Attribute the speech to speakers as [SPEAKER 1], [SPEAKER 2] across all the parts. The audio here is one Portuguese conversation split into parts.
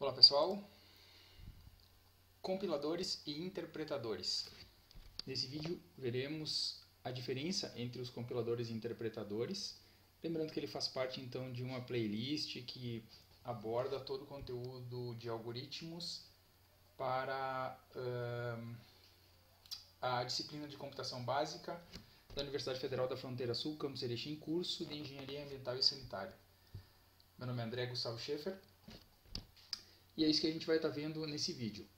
[SPEAKER 1] Olá pessoal, compiladores e interpretadores. Nesse vídeo veremos a diferença entre os compiladores e interpretadores, lembrando que ele faz parte então de uma playlist que aborda todo o conteúdo de algoritmos para a disciplina de computação básica da Universidade Federal da Fronteira Sul, campus Erechim, curso de Engenharia Ambiental e Sanitária. Meu nome é André Gustavo Schaeffer. E é isso que a gente vai estar vendo nesse vídeo.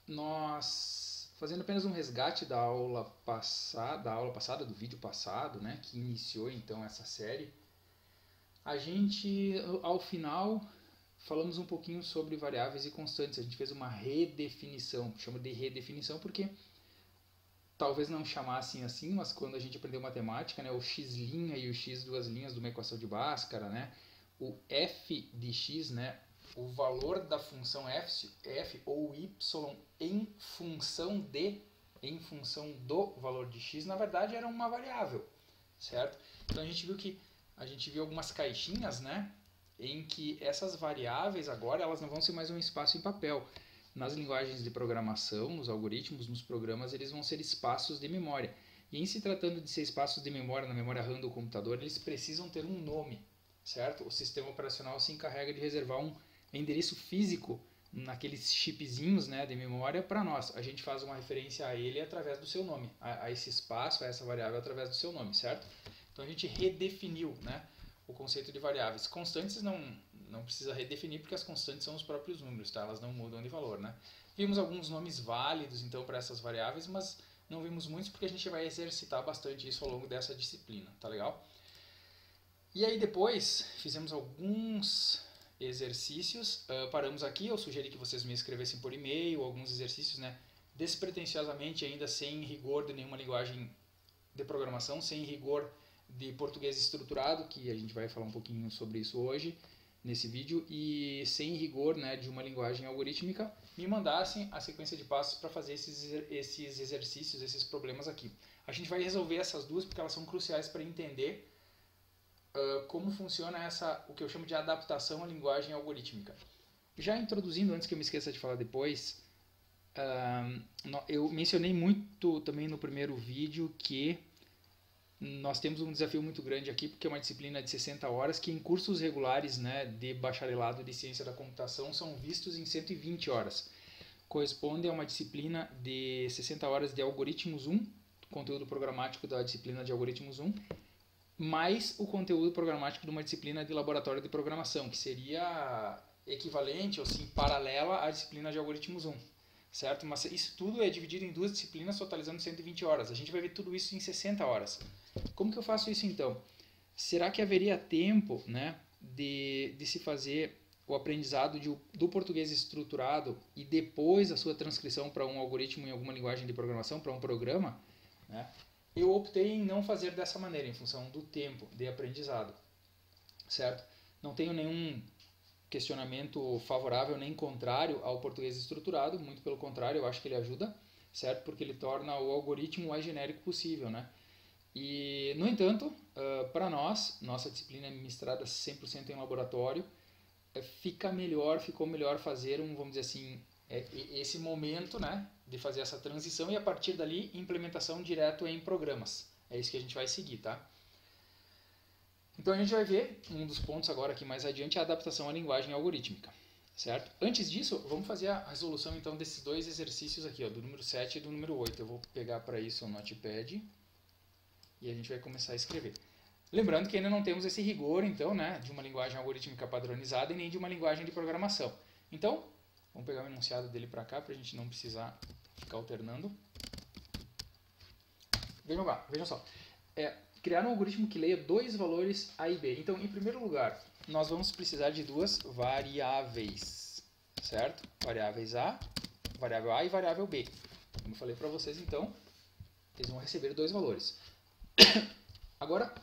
[SPEAKER 1] Nós, fazendo apenas um resgate da aula passada, do vídeo passado, né, que iniciou então essa série, a gente, ao final, falamos um pouquinho sobre variáveis e constantes. A gente fez uma redefinição, chama de redefinição porque talvez não chamassem assim, mas quando a gente aprendeu matemática, né, o x' e o x duas linhas de uma equação de Bhaskara, né, o f de x, né, o valor da função f ou y em função do valor de x, na verdade era uma variável, certo? Então a gente viu algumas caixinhas, né, em que essas variáveis agora elas não vão ser mais um espaço em papel. Nas linguagens de programação, nos algoritmos, nos programas, eles vão ser espaços de memória. E em se tratando de ser espaços de memória na memória RAM do computador, eles precisam ter um nome, certo? O sistema operacional se encarrega de reservar um endereço físico naqueles chipzinhos, né, de memória para nós. A gente faz uma referência a ele através do seu nome, a esse espaço, a essa variável através do seu nome, certo? Então a gente redefiniu, né, o conceito de variáveis. Constantes não precisa redefinir porque as constantes são os próprios números, tá? Elas não mudam de valor, né? Vimos alguns nomes válidos então para essas variáveis, mas não vimos muitos porque a gente vai exercitar bastante isso ao longo dessa disciplina, tá legal? E aí depois fizemos alguns exercícios, paramos aqui, eu sugeri que vocês me escrevessem por e-mail, alguns exercícios, né, despretensiosamente, ainda sem rigor de nenhuma linguagem de programação, sem rigor de português estruturado, que a gente vai falar um pouquinho sobre isso hoje, nesse vídeo, e sem rigor, né, de uma linguagem algorítmica, me mandassem a sequência de passos para fazer esses exercícios, esses problemas aqui. A gente vai resolver essas duas porque elas são cruciais para entender como funciona o que eu chamo de adaptação à linguagem algorítmica. Já introduzindo, antes que eu me esqueça de falar depois, eu mencionei muito também no primeiro vídeo que nós temos um desafio muito grande aqui, porque é uma disciplina de 60 horas, que em cursos regulares, né, de bacharelado de ciência da computação são vistos em 120 horas. Corresponde a uma disciplina de 60 horas de algoritmos 1, conteúdo programático da disciplina de algoritmos 1, mais o conteúdo programático de uma disciplina de laboratório de programação, que seria equivalente ou sim paralela à disciplina de algoritmos 1, certo? Mas isso tudo é dividido em duas disciplinas, totalizando 120 horas. A gente vai ver tudo isso em 60 horas. Como que eu faço isso então? Será que haveria tempo, né, de se fazer o aprendizado do português estruturado e depois a sua transcrição para um algoritmo em alguma linguagem de programação, para um programa, né? Eu optei em não fazer dessa maneira, em função do tempo de aprendizado, certo? Não tenho nenhum questionamento favorável nem contrário ao português estruturado, muito pelo contrário, eu acho que ele ajuda, certo? Porque ele torna o algoritmo o mais genérico possível, né? E, no entanto, para nós, nossa disciplina é ministrada 100% em laboratório, ficou melhor fazer vamos dizer assim, esse momento, né, de fazer essa transição e a partir dali implementação direto em programas. É isso que a gente vai seguir, tá? Então a gente vai ver um dos pontos agora aqui mais adiante, a adaptação à linguagem algorítmica, certo? Antes disso, vamos fazer a resolução então desses dois exercícios aqui, ó, do número 7 e do número 8. Eu vou pegar para isso o Notepad e a gente vai começar a escrever. Lembrando que ainda não temos esse rigor, então, né, de uma linguagem algorítmica padronizada e nem de uma linguagem de programação. Então, vamos pegar o enunciado dele para cá, para a gente não precisar ficar alternando. Vejam só. Criar um algoritmo que leia dois valores A e B. Então, em primeiro lugar, nós vamos precisar de duas variáveis, certo? Variáveis A, variável A e variável B. Como eu falei para vocês, então, eles vão receber dois valores. Agora,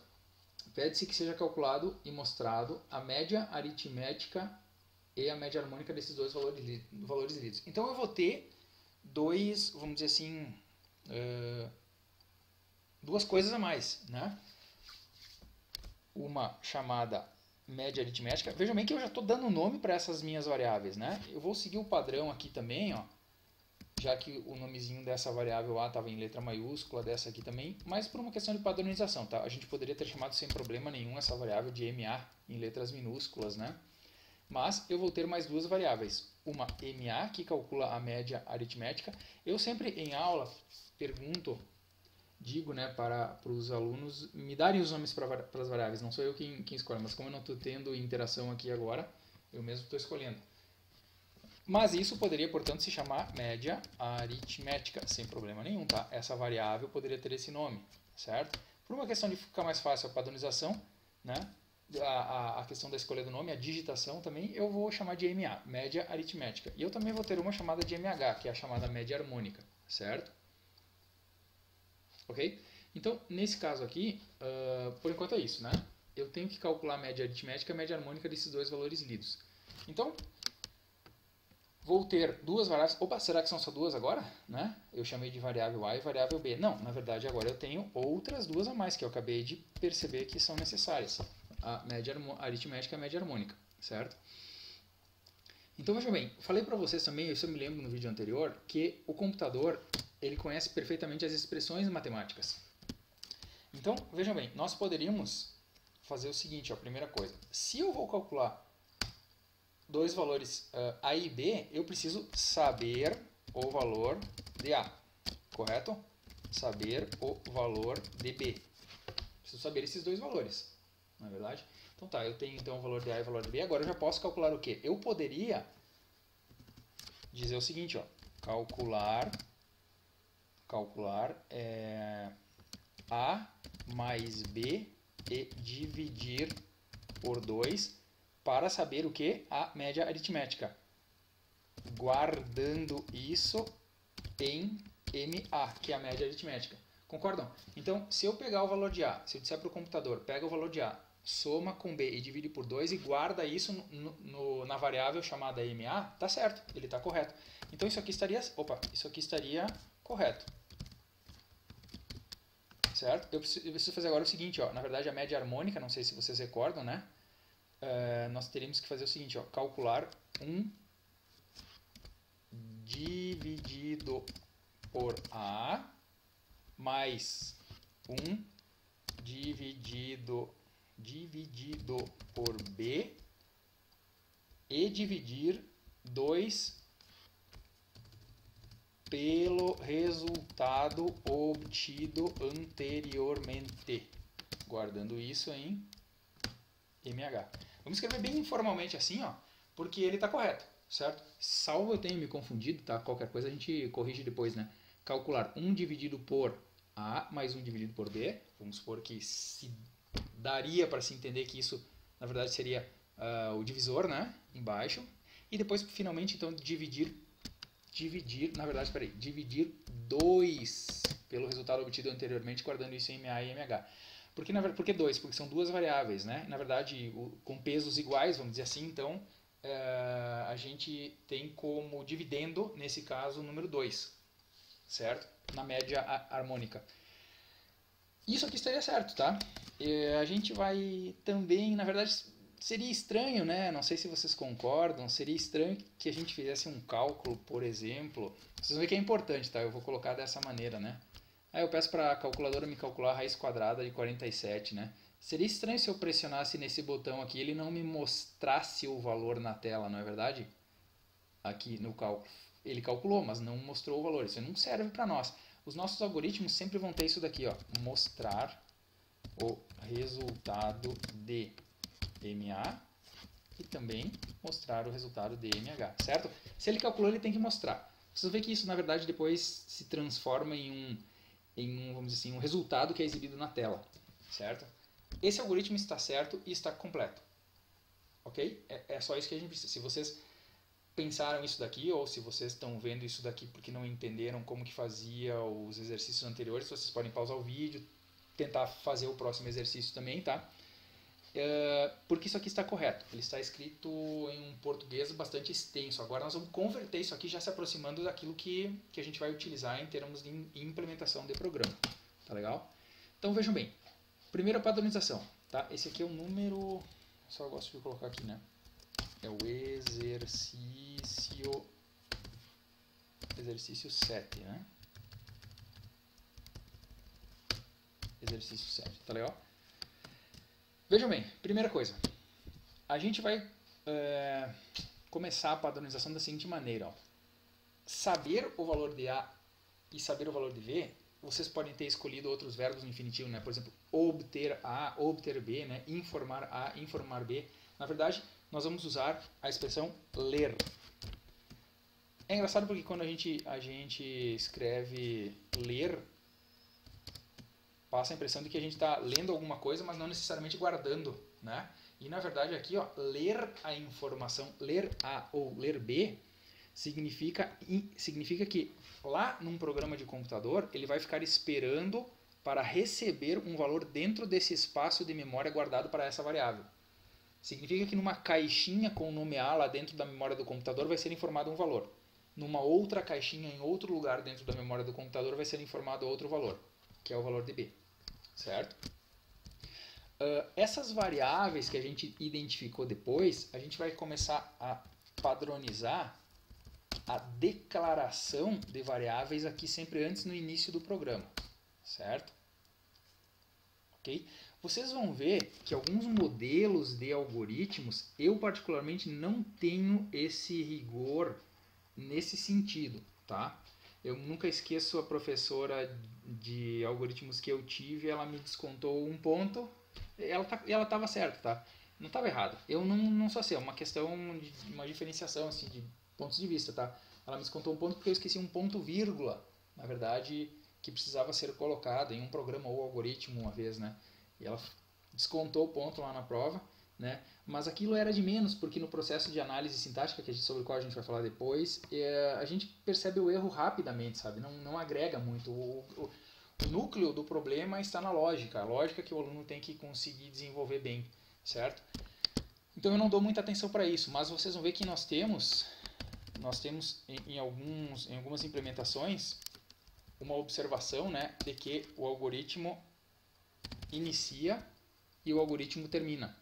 [SPEAKER 1] pede-se que seja calculado e mostrado a média aritmética e a média harmônica desses dois valores lidos. Então eu vou ter vamos dizer assim, duas coisas a mais, né? Uma chamada média aritmética. Vejam bem que eu já estou dando nome para essas minhas variáveis, né? Eu vou seguir o padrão aqui também, ó, já que o nomezinho dessa variável A estava em letra maiúscula, dessa aqui também, mas por uma questão de padronização, tá? A gente poderia ter chamado sem problema nenhum essa variável de MA em letras minúsculas, né? Mas eu vou ter mais duas variáveis. Uma MA, que calcula a média aritmética. Eu sempre em aula pergunto, digo, né, para os alunos me darem os nomes para as variáveis. Não sou eu quem escolhe, mas como eu não estou tendo interação aqui agora, eu mesmo estou escolhendo. Mas isso poderia, portanto, se chamar média aritmética, sem problema nenhum, tá? Essa variável poderia ter esse nome, certo? Por uma questão de ficar mais fácil a padronização, né? A questão da escolha do nome, a digitação também, eu vou chamar de MA, média aritmética. E eu também vou ter uma chamada de MH, que é a chamada média harmônica, certo? Ok? Então, nesse caso aqui, por enquanto é isso, né? Eu tenho que calcular a média aritmética e a média harmônica desses dois valores lidos. Então, vou ter duas variáveis. Opa, será que são só duas agora? Né? Eu chamei de variável A e variável B. Não, na verdade agora eu tenho outras duas a mais que eu acabei de perceber que são necessárias. A média aritmética e a média harmônica, certo? Então veja bem, falei para vocês também, isso eu me lembro no vídeo anterior, que o computador ele conhece perfeitamente as expressões matemáticas. Então vejam bem, nós poderíamos fazer o seguinte, ó, primeira coisa, se eu vou calcular dois valores A e B, eu preciso saber o valor de A, correto? Saber o valor de B. Preciso saber esses dois valores, não é verdade? Então tá, eu tenho então o valor de A e o valor de B. Agora eu já posso calcular o quê? Eu poderia dizer o seguinte, ó, calcular A mais B e dividir por 2 para saber o que? A média aritmética. Guardando isso em MA, que é a média aritmética. Concordam? Então, se eu pegar o valor de A, se eu disser para o computador, pega o valor de A, soma com B e divide por 2 e guarda isso na variável chamada MA, tá certo, ele está correto. Então isso aqui estaria correto. Certo? Eu preciso fazer agora o seguinte, ó, na verdade a média harmônica, não sei se vocês recordam, né? Nós teríamos que fazer o seguinte, ó, calcular 1 dividido por A mais 1 dividido por B e dividir 2 pelo resultado obtido anteriormente, guardando isso em MH. Vamos escrever bem informalmente assim, ó, porque ele está correto, certo? Salvo eu tenha me confundido, tá? Qualquer coisa a gente corrige depois, né? Calcular 1 dividido por A mais 1 dividido por B. Vamos supor que se daria para se entender que isso, na verdade, seria o divisor, né? Embaixo. E depois, finalmente, então, dividir 2 pelo resultado obtido anteriormente, guardando isso em MA e MH. Por que 2? Porque são duas variáveis, né? Na verdade, com pesos iguais, vamos dizer assim, então a gente tem como dividendo, nesse caso, o número 2, certo? Na média harmônica. Isso aqui estaria certo, tá? A gente vai também, na verdade, seria estranho, né? Não sei se vocês concordam, seria estranho que a gente fizesse um cálculo, por exemplo. Vocês vão ver que é importante, tá? Eu vou colocar dessa maneira, né? Aí eu peço para a calculadora me calcular a raiz quadrada de 47, né? Seria estranho se eu pressionasse nesse botão aqui e ele não me mostrasse o valor na tela, não é verdade? Aqui no cálculo. Ele calculou, mas não mostrou o valor. Isso não serve para nós. Os nossos algoritmos sempre vão ter isso daqui, ó. Mostrar o resultado de MA e também mostrar o resultado de MH, certo? Se ele calculou, ele tem que mostrar. Vocês vão ver que isso, na verdade, depois se transforma em vamos dizer assim, um resultado que é exibido na tela, certo? Esse algoritmo está certo e está completo, ok? É só isso que a gente precisa. Se vocês pensaram isso daqui, ou se vocês estão vendo isso daqui porque não entenderam como que fazia os exercícios anteriores, vocês podem pausar o vídeo, tentar fazer o próximo exercício também, tá? Porque isso aqui está correto. Ele está escrito em um português bastante extenso. Agora nós vamos converter isso aqui já se aproximando daquilo que a gente vai utilizar em termos de implementação de programa. Tá legal? Então vejam bem. Primeira padronização. Tá? Esse aqui é o número... Só eu gosto de colocar aqui, né? É o exercício 7, né? Exercício 7, tá legal? Vejam bem, primeira coisa. A gente vai começar a padronização da seguinte maneira, ó. Saber o valor de A e saber o valor de V, vocês podem ter escolhido outros verbos no infinitivo, né? Por exemplo, obter A, obter B, né? Informar A, informar B. Na verdade, nós vamos usar a expressão ler. É engraçado porque quando a gente escreve ler, passa a impressão de que a gente está lendo alguma coisa, mas não necessariamente guardando, né? E na verdade aqui, ó, ler a informação, ler A ou ler B, significa que lá num programa de computador, ele vai ficar esperando para receber um valor dentro desse espaço de memória guardado para essa variável. Significa que numa caixinha com o nome A lá dentro da memória do computador vai ser informado um valor. Numa outra caixinha em outro lugar dentro da memória do computador vai ser informado outro valor, que é o valor de B. Certo? Essas variáveis que a gente identificou depois, a gente vai começar a padronizar a declaração de variáveis aqui sempre antes no início do programa. Certo? Ok? Vocês vão ver que alguns modelos de algoritmos, eu particularmente não tenho esse rigor nesse sentido, tá? Eu nunca esqueço a professora de algoritmos que eu tive, ela me descontou um ponto, ela estava certa, tá? Não estava errada. Eu não sou assim, é uma questão de uma diferenciação assim, de pontos de vista, tá? Ela me descontou um ponto porque eu esqueci um ponto vírgula, na verdade, que precisava ser colocado em um programa ou algoritmo uma vez, né? E ela descontou o ponto lá na prova, né? Mas aquilo era de menos, porque no processo de análise sintática, sobre o qual a gente vai falar depois, a gente percebe o erro rapidamente, sabe? Não agrega muito. O núcleo do problema está na lógica, a lógica que o aluno tem que conseguir desenvolver bem, certo? Então eu não dou muita atenção para isso, mas vocês vão ver que nós temos em algumas implementações uma observação, né, de que o algoritmo inicia e o algoritmo termina.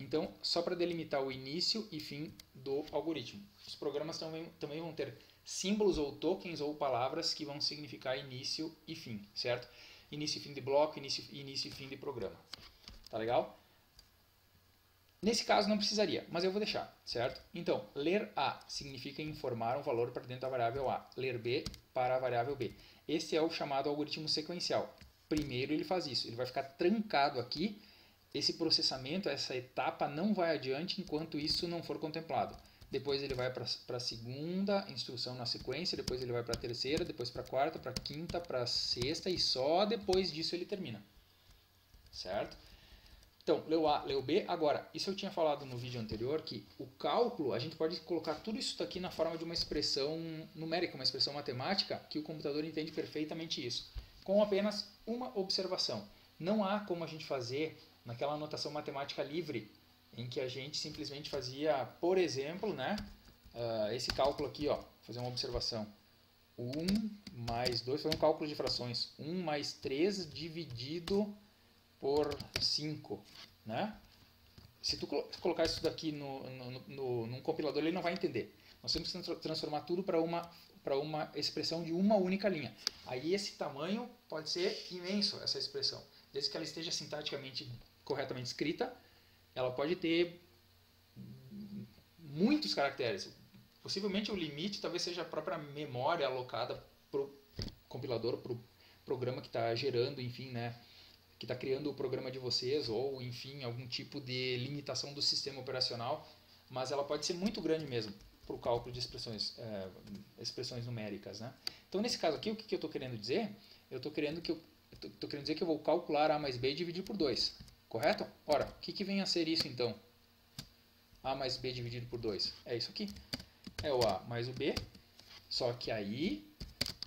[SPEAKER 1] Então, só para delimitar o início e fim do algoritmo. Os programas também vão ter símbolos ou tokens ou palavras que vão significar início e fim, certo? Início e fim de bloco, início e fim de programa. Tá legal? Nesse caso não precisaria, mas eu vou deixar, certo? Então, ler A significa informar um valor para dentro da variável A. Ler B para a variável B. Esse é o chamado algoritmo sequencial. Primeiro ele faz isso, ele vai ficar trancado aqui. Esse processamento, essa etapa não vai adiante enquanto isso não for contemplado. Depois ele vai para a segunda instrução na sequência, depois ele vai para a terceira, depois para a quarta, para a quinta, para a sexta e só depois disso ele termina. Certo? Então, leu A, leu B. Agora, isso eu tinha falado no vídeo anterior, que o cálculo, a gente pode colocar tudo isso daqui na forma de uma expressão numérica, uma expressão matemática, que o computador entende perfeitamente isso, com apenas uma observação. Não há como a gente fazer naquela notação matemática livre, em que a gente simplesmente fazia, por exemplo, né, esse cálculo aqui, ó, fazer uma observação. 1 mais 2, fazer um cálculo de frações. 1 mais 3 dividido por 5, né? Se tu colocar isso daqui num compilador, ele não vai entender. Nós temos que transformar tudo para uma expressão de uma única linha. Aí esse tamanho pode ser imenso, essa expressão. Desde que ela esteja sintaticamente corretamente escrita, ela pode ter muitos caracteres. Possivelmente o limite talvez seja a própria memória alocada para o compilador, para o programa que está gerando, enfim, né? Que está criando o programa de vocês, ou enfim, algum tipo de limitação do sistema operacional, mas ela pode ser muito grande mesmo para o cálculo de expressões numéricas, né? Então, nesse caso aqui, o que eu estou querendo dizer? Eu estou querendo dizer que eu vou calcular A mais B e dividir por 2, correto? Ora, o que vem a ser isso então? A mais B dividido por 2. É isso aqui. É o A mais o B, só que aí,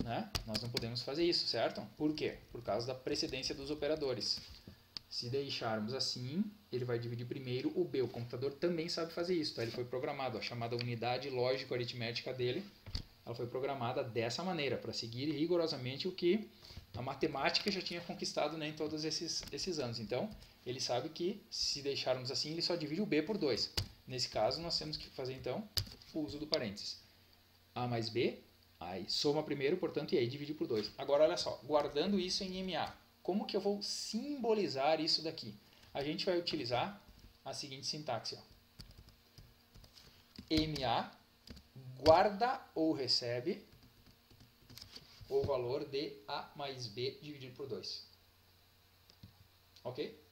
[SPEAKER 1] né, nós não podemos fazer isso, certo? Por quê? Por causa da precedência dos operadores. Se deixarmos assim, ele vai dividir primeiro o B. O computador também sabe fazer isso, tá? Ele foi programado, a chamada unidade lógico-aritmética dele, Ela foi programada dessa maneira, para seguir rigorosamente o que a matemática já tinha conquistado, né, em todos esses anos. Então, ele sabe que se deixarmos assim, ele só divide o b por 2. Nesse caso, nós temos que fazer, então, o uso do parênteses. A mais b, aí soma primeiro, portanto, e aí divide por 2. Agora, olha só, guardando isso em MA, como que eu vou simbolizar isso daqui? A gente vai utilizar a seguinte sintaxe. Ó. MA guarda ou recebe o valor de A mais B dividido por 2. Ok?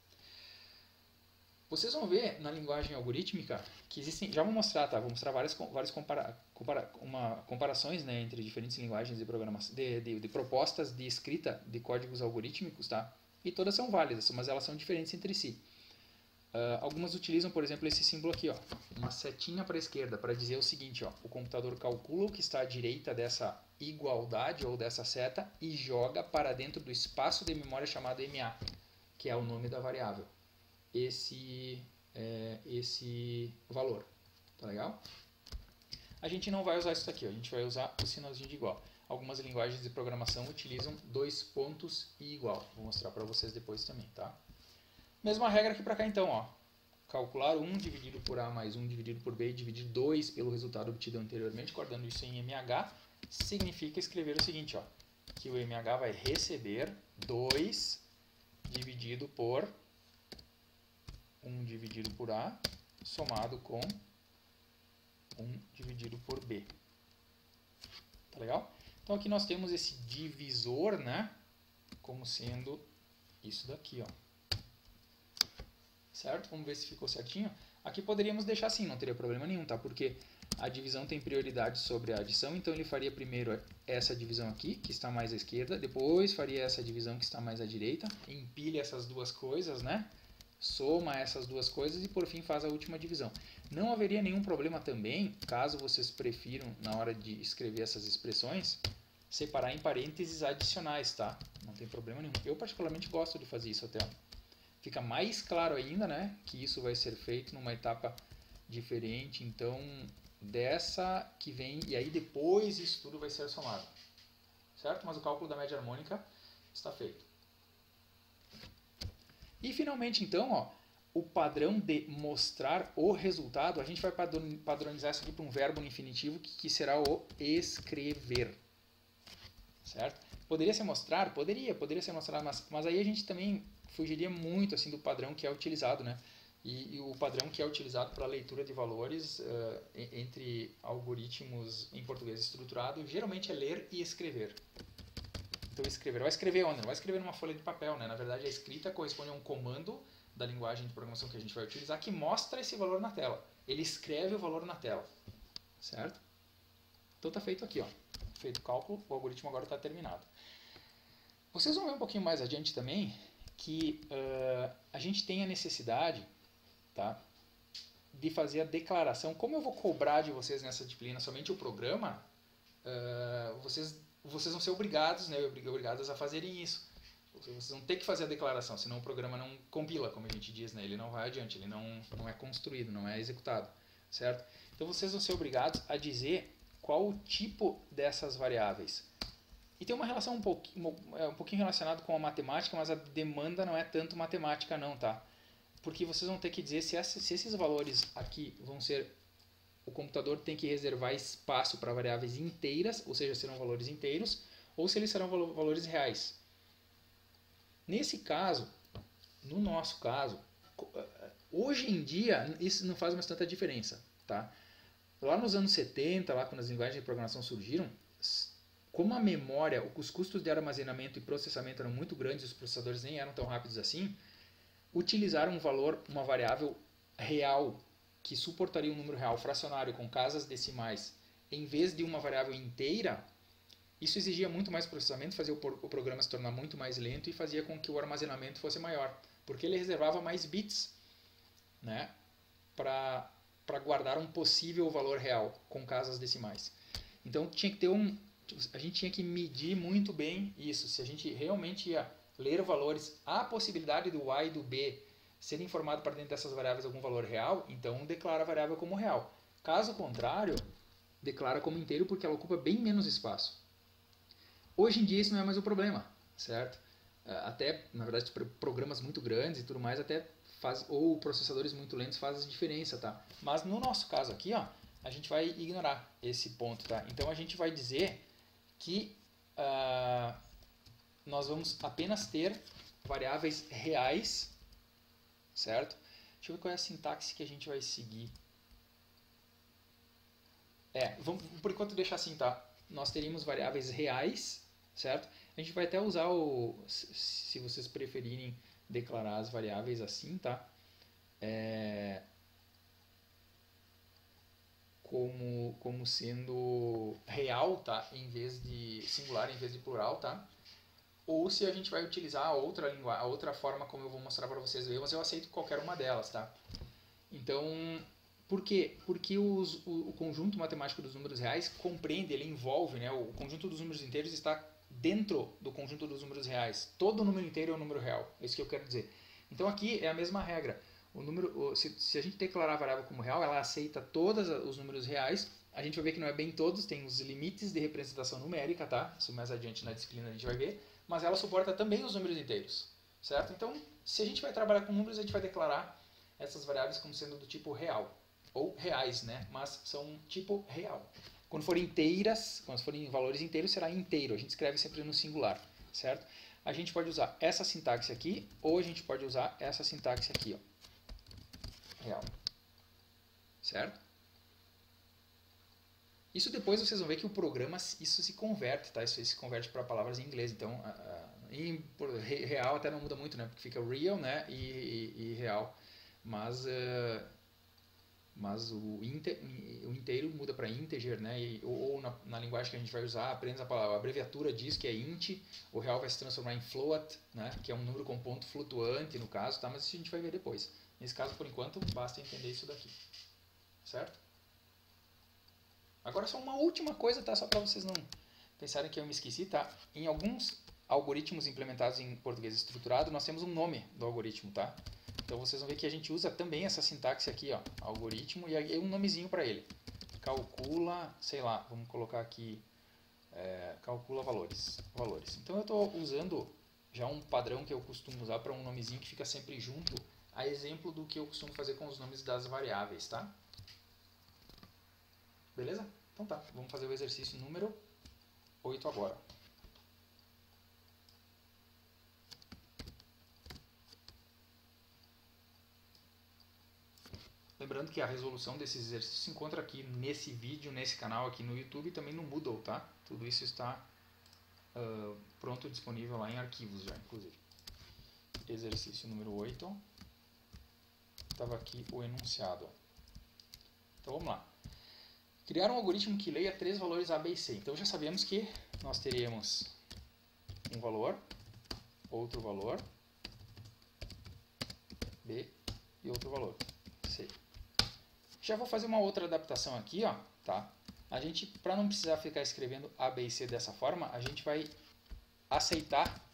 [SPEAKER 1] Vocês vão ver na linguagem algorítmica que existem, já vou mostrar, tá? Vou mostrar várias comparações, né, entre diferentes linguagens de programação, de propostas de escrita de códigos algorítmicos, tá? E todas são válidas, mas elas são diferentes entre si. Algumas utilizam, por exemplo, esse símbolo aqui, ó, uma setinha para a esquerda, para dizer o seguinte, ó, o computador calcula o que está à direita dessa igualdade ou dessa seta e joga para dentro do espaço de memória chamado MA, que é o nome da variável. Esse valor, tá legal? A gente não vai usar isso aqui, ó, a gente vai usar o sinalzinho de igual. Algumas linguagens de programação utilizam 2 pontos e igual. Vou mostrar para vocês depois também, tá? Mesma regra aqui para cá então, ó. Calcular 1 dividido por A mais 1 dividido por B e dividir 2 pelo resultado obtido anteriormente, guardando isso em MH, significa escrever o seguinte, ó, que o MH vai receber 2 dividido por 1 dividido por A, somado com 1 dividido por B. Tá legal? Então aqui nós temos esse divisor, né, como sendo isso daqui, ó. Certo? Vamos ver se ficou certinho. Aqui poderíamos deixar assim, não teria problema nenhum, tá? Porque a divisão tem prioridade sobre a adição, então ele faria primeiro essa divisão aqui, que está mais à esquerda, depois faria essa divisão que está mais à direita, empilha essas duas coisas, né? Soma essas duas coisas e por fim faz a última divisão. Não haveria nenhum problema também, caso vocês prefiram, na hora de escrever essas expressões, separar em parênteses adicionais, tá? Não tem problema nenhum. Eu particularmente gosto de fazer isso até. Fica mais claro ainda, né, que isso vai ser feito numa etapa diferente, então dessa que vem, e aí depois isso tudo vai ser somado, certo? Mas o cálculo da média harmônica está feito. E finalmente então, ó, o padrão de mostrar o resultado, a gente vai padronizar isso aqui para um verbo no infinitivo que será o escrever, certo? Poderia ser mostrar? Poderia ser mostrar, mas aí a gente também fugiria muito assim do padrão que é utilizado, né? E o padrão que é utilizado para a leitura de valores entre algoritmos em português estruturado geralmente é ler e escrever. Então escrever, vai escrever onde? Não vai escrever numa folha de papel, né? Na verdade a escrita corresponde a um comando da linguagem de programação que a gente vai utilizar que mostra esse valor na tela. Ele escreve o valor na tela, certo? Então está feito aqui, ó. Feito o cálculo, o algoritmo agora está terminado. Vocês vão ver um pouquinho mais adiante também que a gente tem a necessidade, tá, de fazer a declaração. Como eu vou cobrar de vocês nessa disciplina somente o programa, vocês vão ser obrigados, né, obrigadas a fazerem isso. Vocês vão ter que fazer a declaração, senão o programa não compila, como a gente diz, né, ele não vai adiante, ele não é construído, não é executado, certo? Então vocês vão ser obrigados a dizer qual o tipo dessas variáveis. E tem uma relação um pouquinho relacionado com a matemática, mas a demanda não é tanto matemática não, tá? Porque vocês vão ter que dizer se esses valores aqui vão ser... O computador tem que reservar espaço para variáveis inteiras, ou seja, serão valores inteiros, ou se eles serão valores reais. Nesse caso, no nosso caso, hoje em dia isso não faz mais tanta diferença, tá? Lá nos anos 70, lá quando as linguagens de programação surgiram, como a memória, os custos de armazenamento e processamento eram muito grandes, os processadores nem eram tão rápidos assim, utilizaram um valor, uma variável real, que suportaria um número real fracionário com casas decimais, em vez de uma variável inteira. Isso exigia muito mais processamento, fazia o programa se tornar muito mais lento e fazia com que o armazenamento fosse maior, porque ele reservava mais bits, né, para guardar um possível valor real com casas decimais. Então tinha que ter a gente tinha que medir muito bem isso. Se a gente realmente ia ler valores, a possibilidade do A e do B ser informado para dentro dessas variáveis algum valor real, então declara a variável como real. Caso contrário, declara como inteiro porque ela ocupa bem menos espaço. Hoje em dia isso não é mais o problema, certo? Até, na verdade, programas muito grandes e tudo mais, até ou processadores muito lentos fazem diferença, tá? Mas no nosso caso aqui, ó, a gente vai ignorar esse ponto, tá? Então a gente vai dizer que nós vamos apenas ter variáveis reais, certo? Deixa eu ver qual é a sintaxe que a gente vai seguir. Vamos por enquanto deixar assim, tá? Nós teríamos variáveis reais, certo? A gente vai até usar se vocês preferirem declarar as variáveis assim, tá? Como sendo real, tá? Em vez de singular, em vez de plural, tá? Ou se a gente vai utilizar a outra forma como eu vou mostrar para vocês ver, mas eu aceito qualquer uma delas, tá? Então, por quê? Porque o conjunto matemático dos números reais compreende, ele envolve, né? O conjunto dos números inteiros está dentro do conjunto dos números reais. Todo número inteiro é um número real, é isso que eu quero dizer. Então aqui é a mesma regra. Se a gente declarar a variável como real, ela aceita todos os números reais. A gente vai ver que não é bem todos, tem os limites de representação numérica, tá? Isso mais adiante na disciplina a gente vai ver. Mas ela suporta também os números inteiros, certo? Então, se a gente vai trabalhar com números, a gente vai declarar essas variáveis como sendo do tipo real, ou reais, né? Mas são tipo real. Quando forem inteiras, quando forem valores inteiros, será inteiro. A gente escreve sempre no singular, certo? A gente pode usar essa sintaxe aqui, ou a gente pode usar essa sintaxe aqui, ó. Real. Certo? Isso depois vocês vão ver que o programa, isso se converte, tá? Isso se converte para palavras em inglês. Então, em real até não muda muito, né? Porque fica real, né? E real. Mas o inteiro muda para integer, né? Ou na linguagem que a gente vai usar, apenas a abreviatura diz que é int, o real vai se transformar em float, né? Que é um número com ponto flutuante no caso, tá? Mas isso a gente vai ver depois. Nesse caso, por enquanto, basta entender isso daqui, certo? Agora só uma última coisa, tá? Só para vocês não pensarem que eu me esqueci, tá? Em alguns algoritmos implementados em português estruturado, nós temos um nome do algoritmo, tá? Então vocês vão ver que a gente usa também essa sintaxe aqui, ó, algoritmo, e aí um nomezinho para ele. Calcula, sei lá, vamos colocar aqui, calcula valores. Então eu estou usando já um padrão que eu costumo usar para um nomezinho que fica sempre junto, a exemplo do que eu costumo fazer com os nomes das variáveis, tá? Beleza? Então tá, vamos fazer o exercício número 8 agora. Lembrando que a resolução desses exercícios se encontra aqui nesse vídeo, nesse canal aqui no YouTube e também no Moodle, tá? Tudo isso está pronto, disponível lá em arquivos já, inclusive. Exercício número 8. Estava aqui o enunciado. Então vamos lá. Criar um algoritmo que leia 3 valores A, B e C. Então já sabemos que nós teríamos um valor, outro valor, B e outro valor, C. Já vou fazer uma outra adaptação aqui, ó, tá? A gente, para não precisar ficar escrevendo A, B e C dessa forma, a gente vai aceitar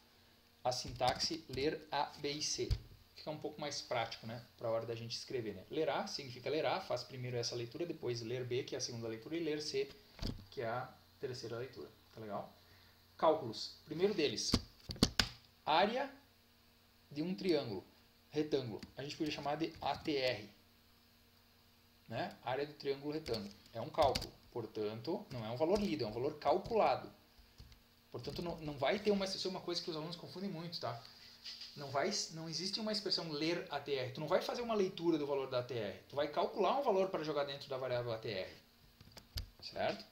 [SPEAKER 1] a sintaxe ler A, B e C. Fica um pouco mais prático, né? Para a hora da gente escrever, né? Ler A significa ler A, faz primeiro essa leitura, depois ler B, que é a segunda leitura, e ler C, que é a terceira leitura. Tá legal? Cálculos. Primeiro deles, área de um triângulo, retângulo. A gente podia chamar de ATR. Né? Área do triângulo retângulo. É um cálculo. Portanto, não é um valor lido, é um valor calculado. Portanto, não vai ter isso é uma coisa que os alunos confundem muito, tá? Não existe uma expressão ler ATR. Tu não vai fazer uma leitura do valor da ATR. Tu vai calcular um valor para jogar dentro da variável ATR. Certo?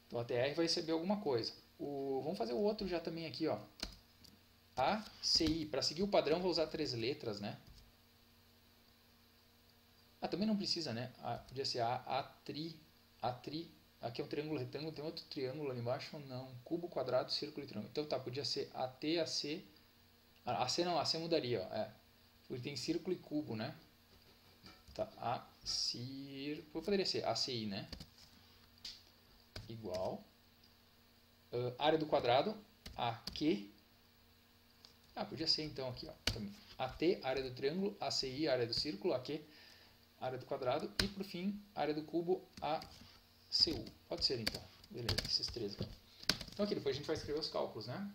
[SPEAKER 1] Então, a ATR vai receber alguma coisa. Vamos fazer o outro já também aqui, ó. ACI. Para seguir o padrão, vou usar 3 letras, né? Também não precisa, né? Podia ser atri. Aqui é um triângulo retângulo, tem outro triângulo ali embaixo? Não. Cubo, quadrado, círculo e triângulo. Então tá, podia ser AT, AC. AC não, AC mudaria, ó. Porque tem círculo e cubo, né? Tá, poderia ser ACI, né? Igual. Área do quadrado, AQ. Podia ser então aqui, ó. AT, área do triângulo, ACI, área do círculo, AQ, área do quadrado. E por fim, área do cubo, AC. CU. Pode ser então. Beleza, esses três aqui. Então aqui depois a gente vai escrever os cálculos, né?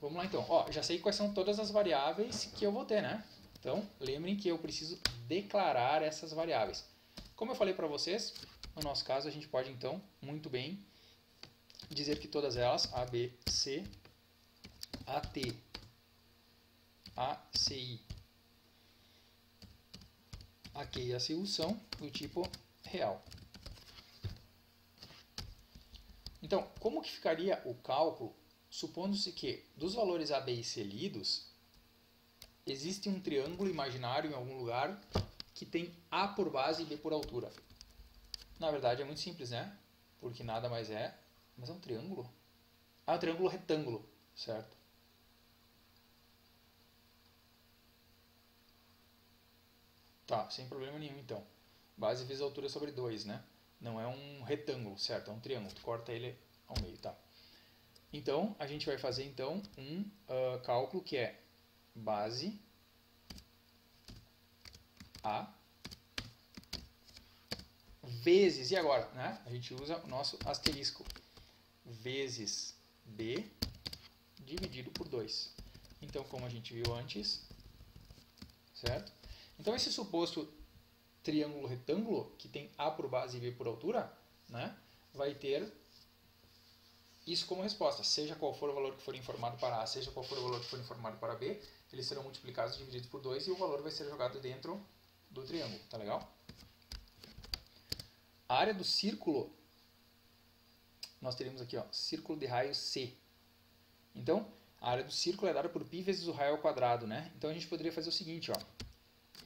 [SPEAKER 1] Vamos lá então. Ó, já sei quais são todas as variáveis que eu vou ter, né? Então, lembrem que eu preciso declarar essas variáveis. Como eu falei para vocês, no nosso caso a gente pode então, muito bem, dizer que todas elas, A, B, C, AT, ACI, AQ e ACU são do tipo real. Então, como que ficaria o cálculo, supondo-se que dos valores A, B e C lidos, existe um triângulo imaginário em algum lugar que tem A por base e B por altura? Na verdade é muito simples, né? Porque nada mais é... Mas é um triângulo? Ah, é um triângulo retângulo, certo? Tá, sem problema nenhum então. Base vezes altura sobre 2, né? Não é um retângulo, certo? É um triângulo. Tu corta ele ao meio, tá? Então, a gente vai fazer então um cálculo que é base A vezes, e agora? Né? A gente usa o nosso asterisco. Vezes B dividido por 2. Então, como a gente viu antes, certo? Então, esse suposto triângulo retângulo, que tem A por base e B por altura, né, vai ter isso como resposta. Seja qual for o valor que for informado para A, seja qual for o valor que for informado para B, eles serão multiplicados e divididos por 2 e o valor vai ser jogado dentro do triângulo. Tá legal? A área do círculo, nós teríamos aqui, ó, círculo de raio C. Então, a área do círculo é dada por π vezes o raio ao quadrado, né? Então, a gente poderia fazer o seguinte, ó.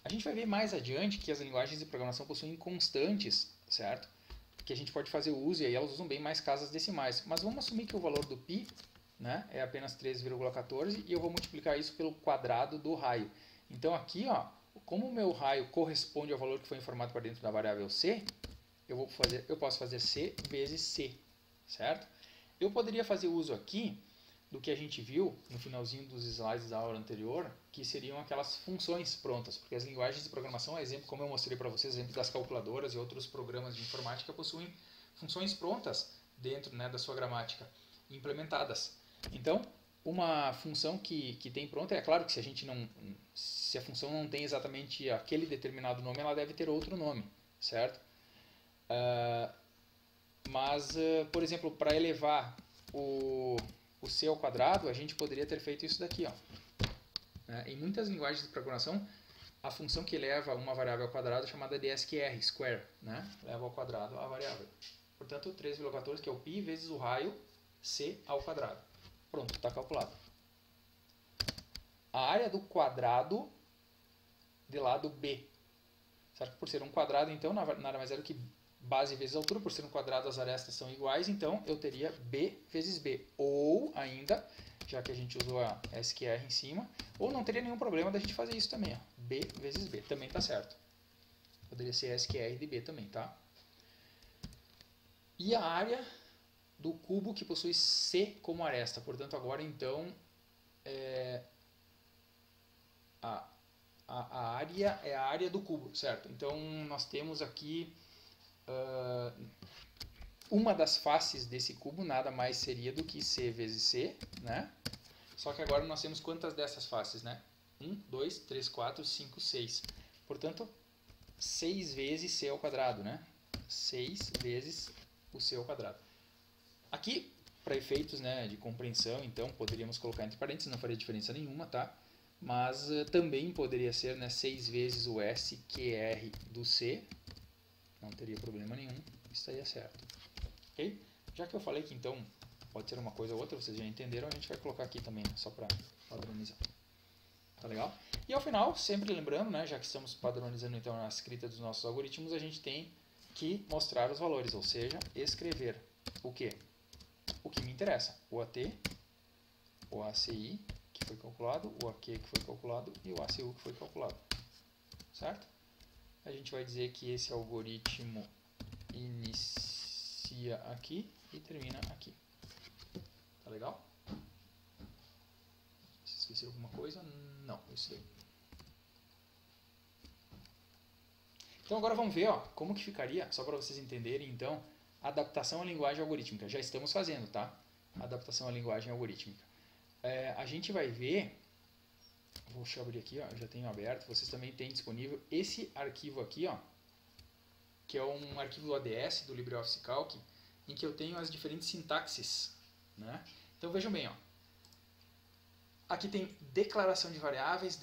[SPEAKER 1] A gente vai ver mais adiante que as linguagens de programação possuem constantes, certo? Que a gente pode fazer uso, e aí elas usam bem mais casas decimais. Mas vamos assumir que o valor do π, né, é apenas 3,14 e eu vou multiplicar isso pelo quadrado do raio. Então, aqui, ó, como o meu raio corresponde ao valor que foi informado para dentro da variável c, eu posso fazer c vezes c, certo? Eu poderia fazer uso aqui do que a gente viu no finalzinho dos slides da aula anterior, que seriam aquelas funções prontas, porque as linguagens de programação, exemplo, como eu mostrei para vocês, exemplo das calculadoras e outros programas de informática, possuem funções prontas dentro, né, da sua gramática, implementadas. Então, uma função que tem pronta, é claro que se a função não tem exatamente aquele determinado nome, ela deve ter outro nome, certo? Por exemplo, para elevar o c ao quadrado, a gente poderia ter feito isso daqui, ó. Em muitas linguagens de programação, a função que eleva uma variável ao quadrado é chamada de sqr, square, né? Leva ao quadrado a variável. Portanto, 3,14, que é o π vezes o raio c ao quadrado. Pronto, está calculado. A área do quadrado de lado B. Certo? Por ser um quadrado, então, nada mais é do que base vezes altura. Por ser um quadrado, as arestas são iguais, então eu teria B vezes B. Ou ainda, já que a gente usou a SQR em cima, ou não teria nenhum problema da gente fazer isso também, ó. B vezes B, também está certo. Poderia ser SQR de B também, tá? E a área do cubo que possui C como aresta. Portanto, agora então, a área é a área do cubo, certo? Então, nós temos aqui uma das faces desse cubo, nada mais seria do que C vezes C, né? Só que agora nós temos quantas dessas faces, né? 1, 2, 3, 4, 5, 6. Portanto, 6 vezes C ao quadrado, né? 6 vezes o C ao quadrado. Aqui, para efeitos, né, de compreensão, então, poderíamos colocar entre parênteses, não faria diferença nenhuma, tá? Mas também poderia ser, né, 6 vezes o SQR do C, não teria problema nenhum, estaria certo. Ok? Já que eu falei que então pode ser uma coisa ou outra, vocês já entenderam, a gente vai colocar aqui também, né, só para padronizar. Tá legal? E ao final, sempre lembrando, né, já que estamos padronizando então a escrita dos nossos algoritmos, a gente tem que mostrar os valores, ou seja, escrever o quê? O que me interessa, o AT, o ACI, que foi calculado, o AQ que foi calculado e o ACU que foi calculado. Certo? A gente vai dizer que esse algoritmo inicia aqui e termina aqui. Tá legal? Se esqueci alguma coisa? Não, isso daí. Então agora vamos ver, ó, como que ficaria, só para vocês entenderem, então, adaptação à linguagem algorítmica. Já estamos fazendo, tá? Adaptação à linguagem algorítmica. A gente vai ver, deixa eu abrir aqui, ó, já tenho aberto, vocês também têm disponível esse arquivo aqui, ó, que é um arquivo do ADS, do LibreOffice Calc, em que eu tenho as diferentes sintaxes, né? Então vejam bem, ó. Aqui tem declaração de variáveis,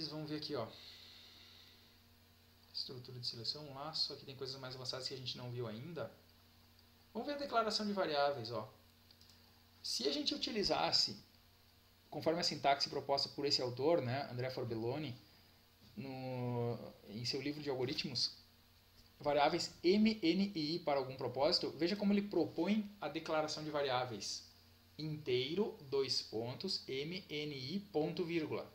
[SPEAKER 1] vamos ver aqui, ó. Estrutura de seleção, um laço, aqui tem coisas mais avançadas que a gente não viu ainda. Vamos ver a declaração de variáveis, ó. Se a gente utilizasse, conforme a sintaxe proposta por esse autor, né, Andrea Forbelloni, em seu livro de algoritmos, variáveis M, N e I para algum propósito, veja como ele propõe a declaração de variáveis. Inteiro, dois pontos, M, N, I, ponto, vírgula.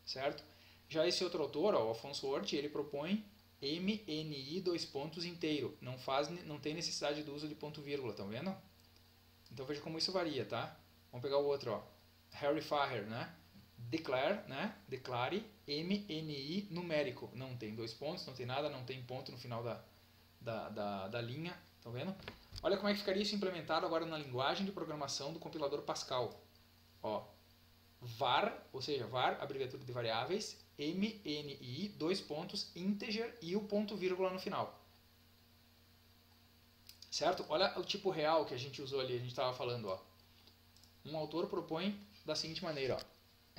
[SPEAKER 1] Certo? Já esse outro autor, ó, o Afonso Orti, ele propõe M, N, I, dois pontos, inteiro. Não tem necessidade do uso de ponto, vírgula, estão vendo? Então veja como isso varia, tá? Vamos pegar o outro, ó. Harry Faher, né? Declare, né? Declare, M, N, I, numérico. Não tem dois pontos, não tem nada, não tem ponto no final da linha. Estão vendo? Olha como é que ficaria isso implementado agora na linguagem de programação do compilador Pascal. Ó, var, ou seja, var, abreviatura de variáveis, M, N, I, dois pontos, integer e o ponto vírgula no final. Certo? Olha o tipo real que a gente usou ali, a gente estava falando, ó. Um autor propõe da seguinte maneira, ó.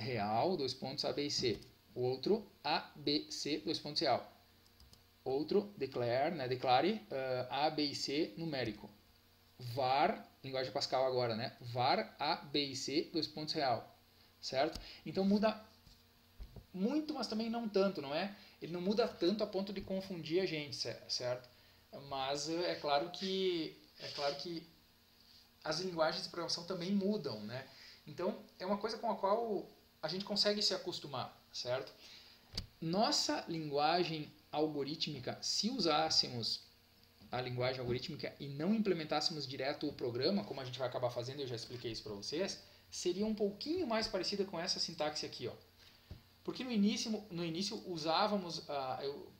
[SPEAKER 1] Real, dois pontos, A, B e C. O outro, A, B, C, dois pontos real. Outro, declare, né, declare, A, B e C, numérico. Var, linguagem Pascal agora, né? Var, A, B e C, dois pontos real. Certo? Então muda muito, mas também não tanto, não é? Ele não muda tanto a ponto de confundir a gente, certo? Mas é claro que as linguagens de programação também mudam, né? Então é uma coisa com a qual a gente consegue se acostumar, certo? Nossa linguagem algorítmica, se usássemos a linguagem algorítmica e não implementássemos direto o programa, como a gente vai acabar fazendo, eu já expliquei isso para vocês, seria um pouquinho mais parecida com essa sintaxe aqui, ó. Porque no início usávamos,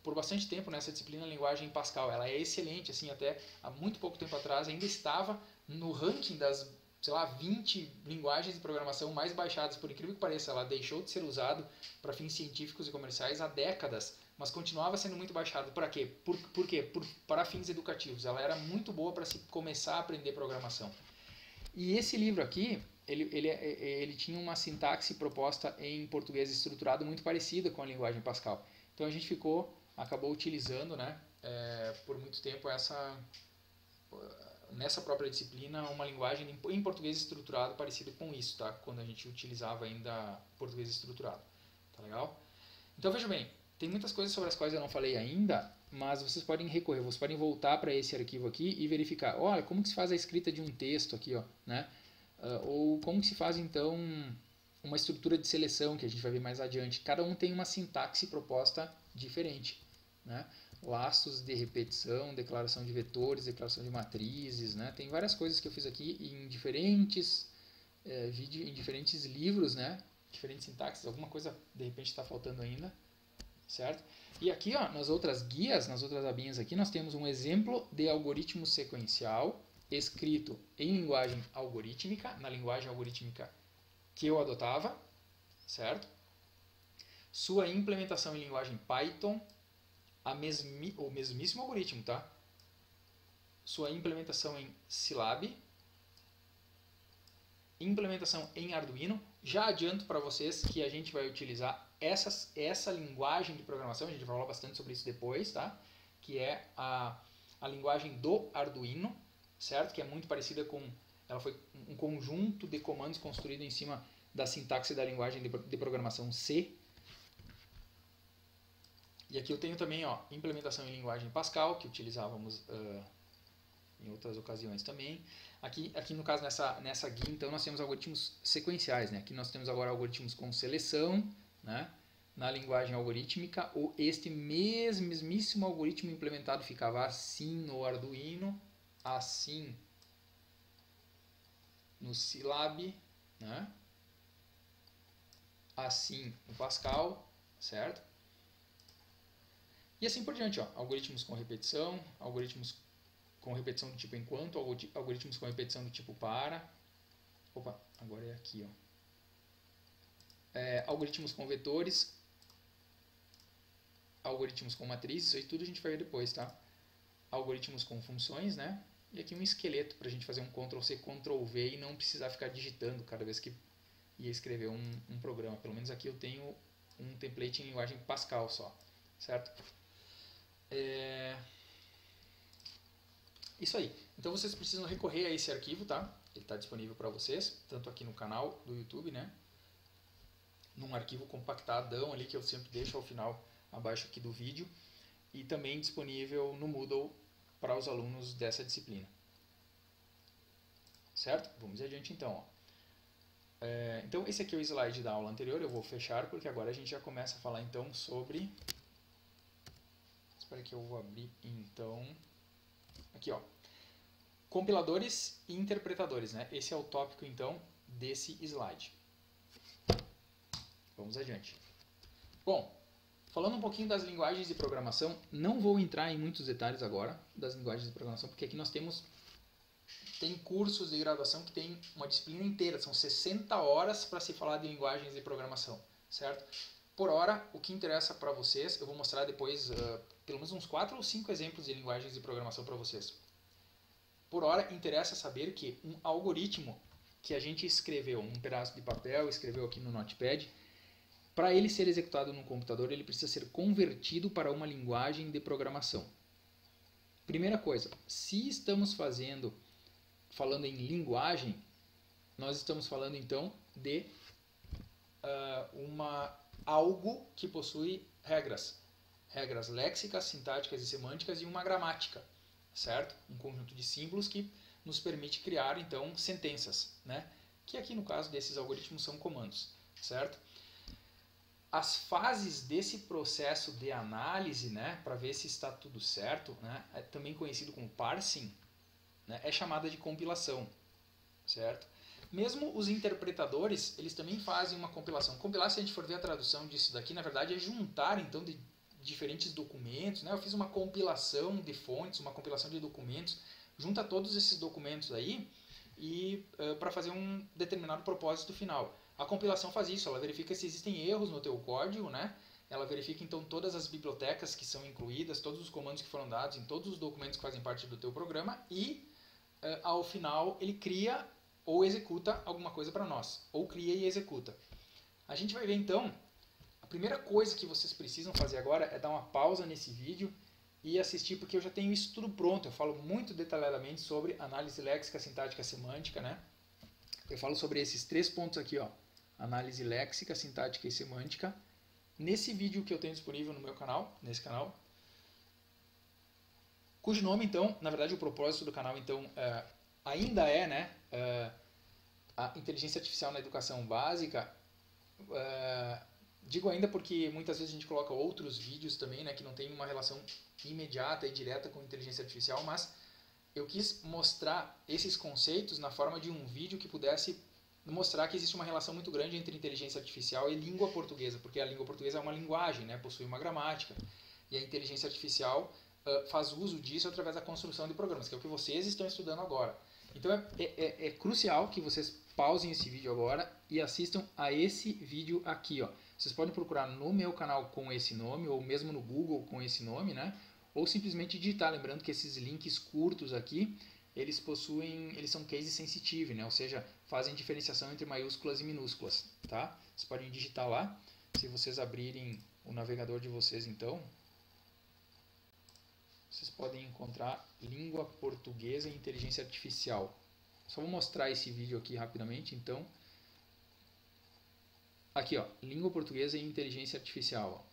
[SPEAKER 1] por bastante tempo nessa disciplina, a linguagem Pascal. Ela é excelente, assim, até há muito pouco tempo atrás ainda estava no ranking das, sei lá, 20 linguagens de programação mais baixadas. Por incrível que pareça, ela deixou de ser usada para fins científicos e comerciais há décadas, mas continuava sendo muito baixada. Por quê? Por quê? Para fins educativos. Ela era muito boa para se começar a aprender programação. E esse livro aqui, ele tinha uma sintaxe proposta em português estruturado muito parecida com a linguagem Pascal. Então a gente acabou utilizando, né, por muito tempo nessa própria disciplina uma linguagem em português estruturado parecida com isso, tá? Quando a gente utilizava ainda português estruturado. Tá legal? Então veja bem, tem muitas coisas sobre as quais eu não falei ainda, mas vocês podem recorrer, vocês podem voltar para esse arquivo aqui e verificar, olha, como que se faz a escrita de um texto aqui, ó, né? Ou como que se faz então uma estrutura de seleção, que a gente vai ver mais adiante. Cada um tem uma sintaxe proposta diferente, né? Laços de repetição, declaração de vetores, declaração de matrizes, né? Tem várias coisas que eu fiz aqui em diferentes em diferentes livros, né? Diferentes sintaxes, alguma coisa de repente está faltando ainda, certo? E aqui, ó, nas outras guias, nas outras abinhas aqui, nós temos um exemplo de algoritmo sequencial escrito em linguagem algorítmica, na linguagem algorítmica que eu adotava, certo? Sua implementação em linguagem Python, o mesmíssimo algoritmo, tá? Sua implementação em Scilab, implementação em Arduino. Já adianto para vocês que a gente vai utilizar essa linguagem de programação, a gente vai falar bastante sobre isso depois, tá? Que é a linguagem do Arduino, certo? Que é muito parecida com... Ela foi um conjunto de comandos construído em cima da sintaxe da linguagem de programação C. E aqui eu tenho também, ó, implementação em linguagem Pascal, que utilizávamos em outras ocasiões também. Aqui no caso, nessa guia, então, nós temos algoritmos sequenciais, né? Aqui nós temos agora algoritmos com seleção, né? Na linguagem algorítmica, este mesmíssimo algoritmo implementado ficava assim no Arduino, assim no Scilab, né? Assim no Pascal, certo? E assim por diante, ó, algoritmos com repetição do tipo enquanto, algoritmos com repetição do tipo para. Opa, agora é aqui, ó. Algoritmos com vetores, algoritmos com matrizes, isso aí tudo a gente vai ver depois, tá? Algoritmos com funções, né? E aqui um esqueleto para a gente fazer um Ctrl+C, Ctrl+V e não precisar ficar digitando cada vez que ia escrever um programa. Pelo menos aqui eu tenho um template em linguagem Pascal só, certo? Isso aí. Então vocês precisam recorrer a esse arquivo, tá? Ele está disponível para vocês, tanto aqui no canal do YouTube, né? Num arquivo compactadão ali que eu sempre deixo ao final, abaixo aqui do vídeo, e também disponível no Moodle para os alunos dessa disciplina. Certo? Vamos adiante então. Ó. Então esse aqui é o slide da aula anterior, eu vou fechar porque agora a gente já começa a falar então sobre... Espera que eu vou abrir então... Aqui, ó. Compiladores e interpretadores, né? Esse é o tópico então desse slide. Vamos adiante. Bom, falando um pouquinho das linguagens de programação, não vou entrar em muitos detalhes agora das linguagens de programação, porque aqui nós tem cursos de graduação que tem uma disciplina inteira, são 60 horas para se falar de linguagens de programação, certo? Por hora, o que interessa para vocês, eu vou mostrar depois pelo menos uns 4 ou 5 exemplos de linguagens de programação para vocês. Por hora, interessa saber que um algoritmo que a gente escreveu num pedaço de papel, escreveu aqui no Notepad, para ele ser executado no computador, ele precisa ser convertido para uma linguagem de programação. Primeira coisa, se estamos falando em linguagem, nós estamos falando então de algo que possui regras. Regras léxicas, sintáticas e semânticas e uma gramática, certo? Um conjunto de símbolos que nos permite criar então sentenças, né? Que aqui no caso desses algoritmos são comandos, certo? As fases desse processo de análise, né, para ver se está tudo certo, né, é também conhecido como parsing, né, é chamada de compilação, certo? Mesmo os interpretadores, eles também fazem uma compilação. Compilar, se a gente for ver a tradução disso daqui, na verdade é juntar então de diferentes documentos, né? Eu fiz uma compilação de fontes, uma compilação de documentos, junta todos esses documentos aí e para fazer um determinado propósito final. A compilação faz isso, ela verifica se existem erros no teu código, né? Ela verifica então todas as bibliotecas que são incluídas, todos os comandos que foram dados em todos os documentos que fazem parte do teu programa e ao final ele cria ou executa alguma coisa para nós, ou cria e executa. A gente vai ver então, a primeira coisa que vocês precisam fazer agora é dar uma pausa nesse vídeo e assistir, porque eu já tenho isso tudo pronto, eu falo muito detalhadamente sobre análise léxica, sintática, semântica, né? Eu falo sobre esses 3 pontos aqui, ó. Análise léxica, sintática e semântica, nesse vídeo que eu tenho disponível no meu canal, nesse canal, cujo nome, então, na verdade o propósito do canal, então, ainda é, né, a inteligência artificial na educação básica. Digo ainda porque muitas vezes a gente coloca outros vídeos também, né, que não tem uma relação imediata e direta com inteligência artificial, mas eu quis mostrar esses conceitos na forma de um vídeo que pudesse mostrar que existe uma relação muito grande entre inteligência artificial e língua portuguesa, porque a língua portuguesa é uma linguagem, né, possui uma gramática, e a inteligência artificial faz uso disso através da construção de programas, que é o que vocês estão estudando agora. Então é crucial que vocês pausem esse vídeo agora e assistam a esse vídeo aqui, ó. Vocês podem procurar no meu canal com esse nome, ou mesmo no Google com esse nome, né? Ou simplesmente digitar, lembrando que esses links curtos aqui, eles são case sensitive, né? Ou seja, fazem diferenciação entre maiúsculas e minúsculas, tá? Vocês podem digitar lá, se vocês abrirem o navegador de vocês, então, vocês podem encontrar língua portuguesa e inteligência artificial. Só vou mostrar esse vídeo aqui rapidamente, então. Aqui, ó, língua portuguesa e inteligência artificial, ó.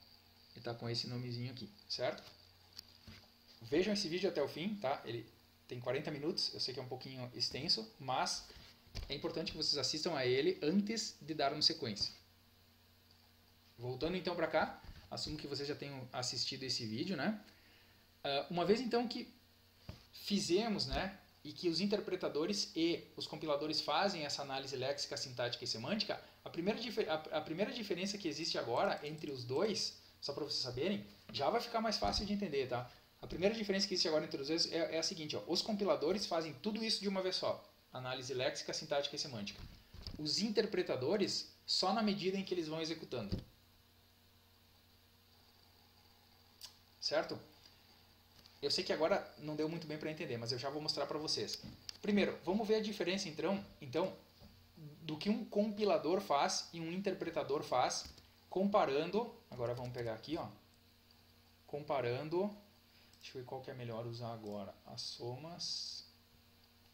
[SPEAKER 1] Ele está com esse nomezinho aqui, certo? Vejam esse vídeo até o fim, tá? Ele tem 40 minutos, eu sei que é um pouquinho extenso, mas é importante que vocês assistam a ele antes de dar uma sequência. Voltando então para cá, assumo que vocês já tenham assistido esse vídeo, né? Uma vez então que fizemos, né, e que os interpretadores e os compiladores fazem essa análise léxica, sintática e semântica, a primeira diferença que existe agora entre os dois, só para vocês saberem, já vai ficar mais fácil de entender, tá? A primeira diferença que existe agora entre os dois é a seguinte, ó, os compiladores fazem tudo isso de uma vez só, análise léxica, sintática e semântica. Os interpretadores, só na medida em que eles vão executando. Certo? Eu sei que agora não deu muito bem para entender, mas eu já vou mostrar para vocês. Primeiro, vamos ver a diferença então do que um compilador faz e um interpretador faz, comparando, agora vamos pegar aqui, ó, comparando, deixa eu ver qual que é melhor usar agora, as somas,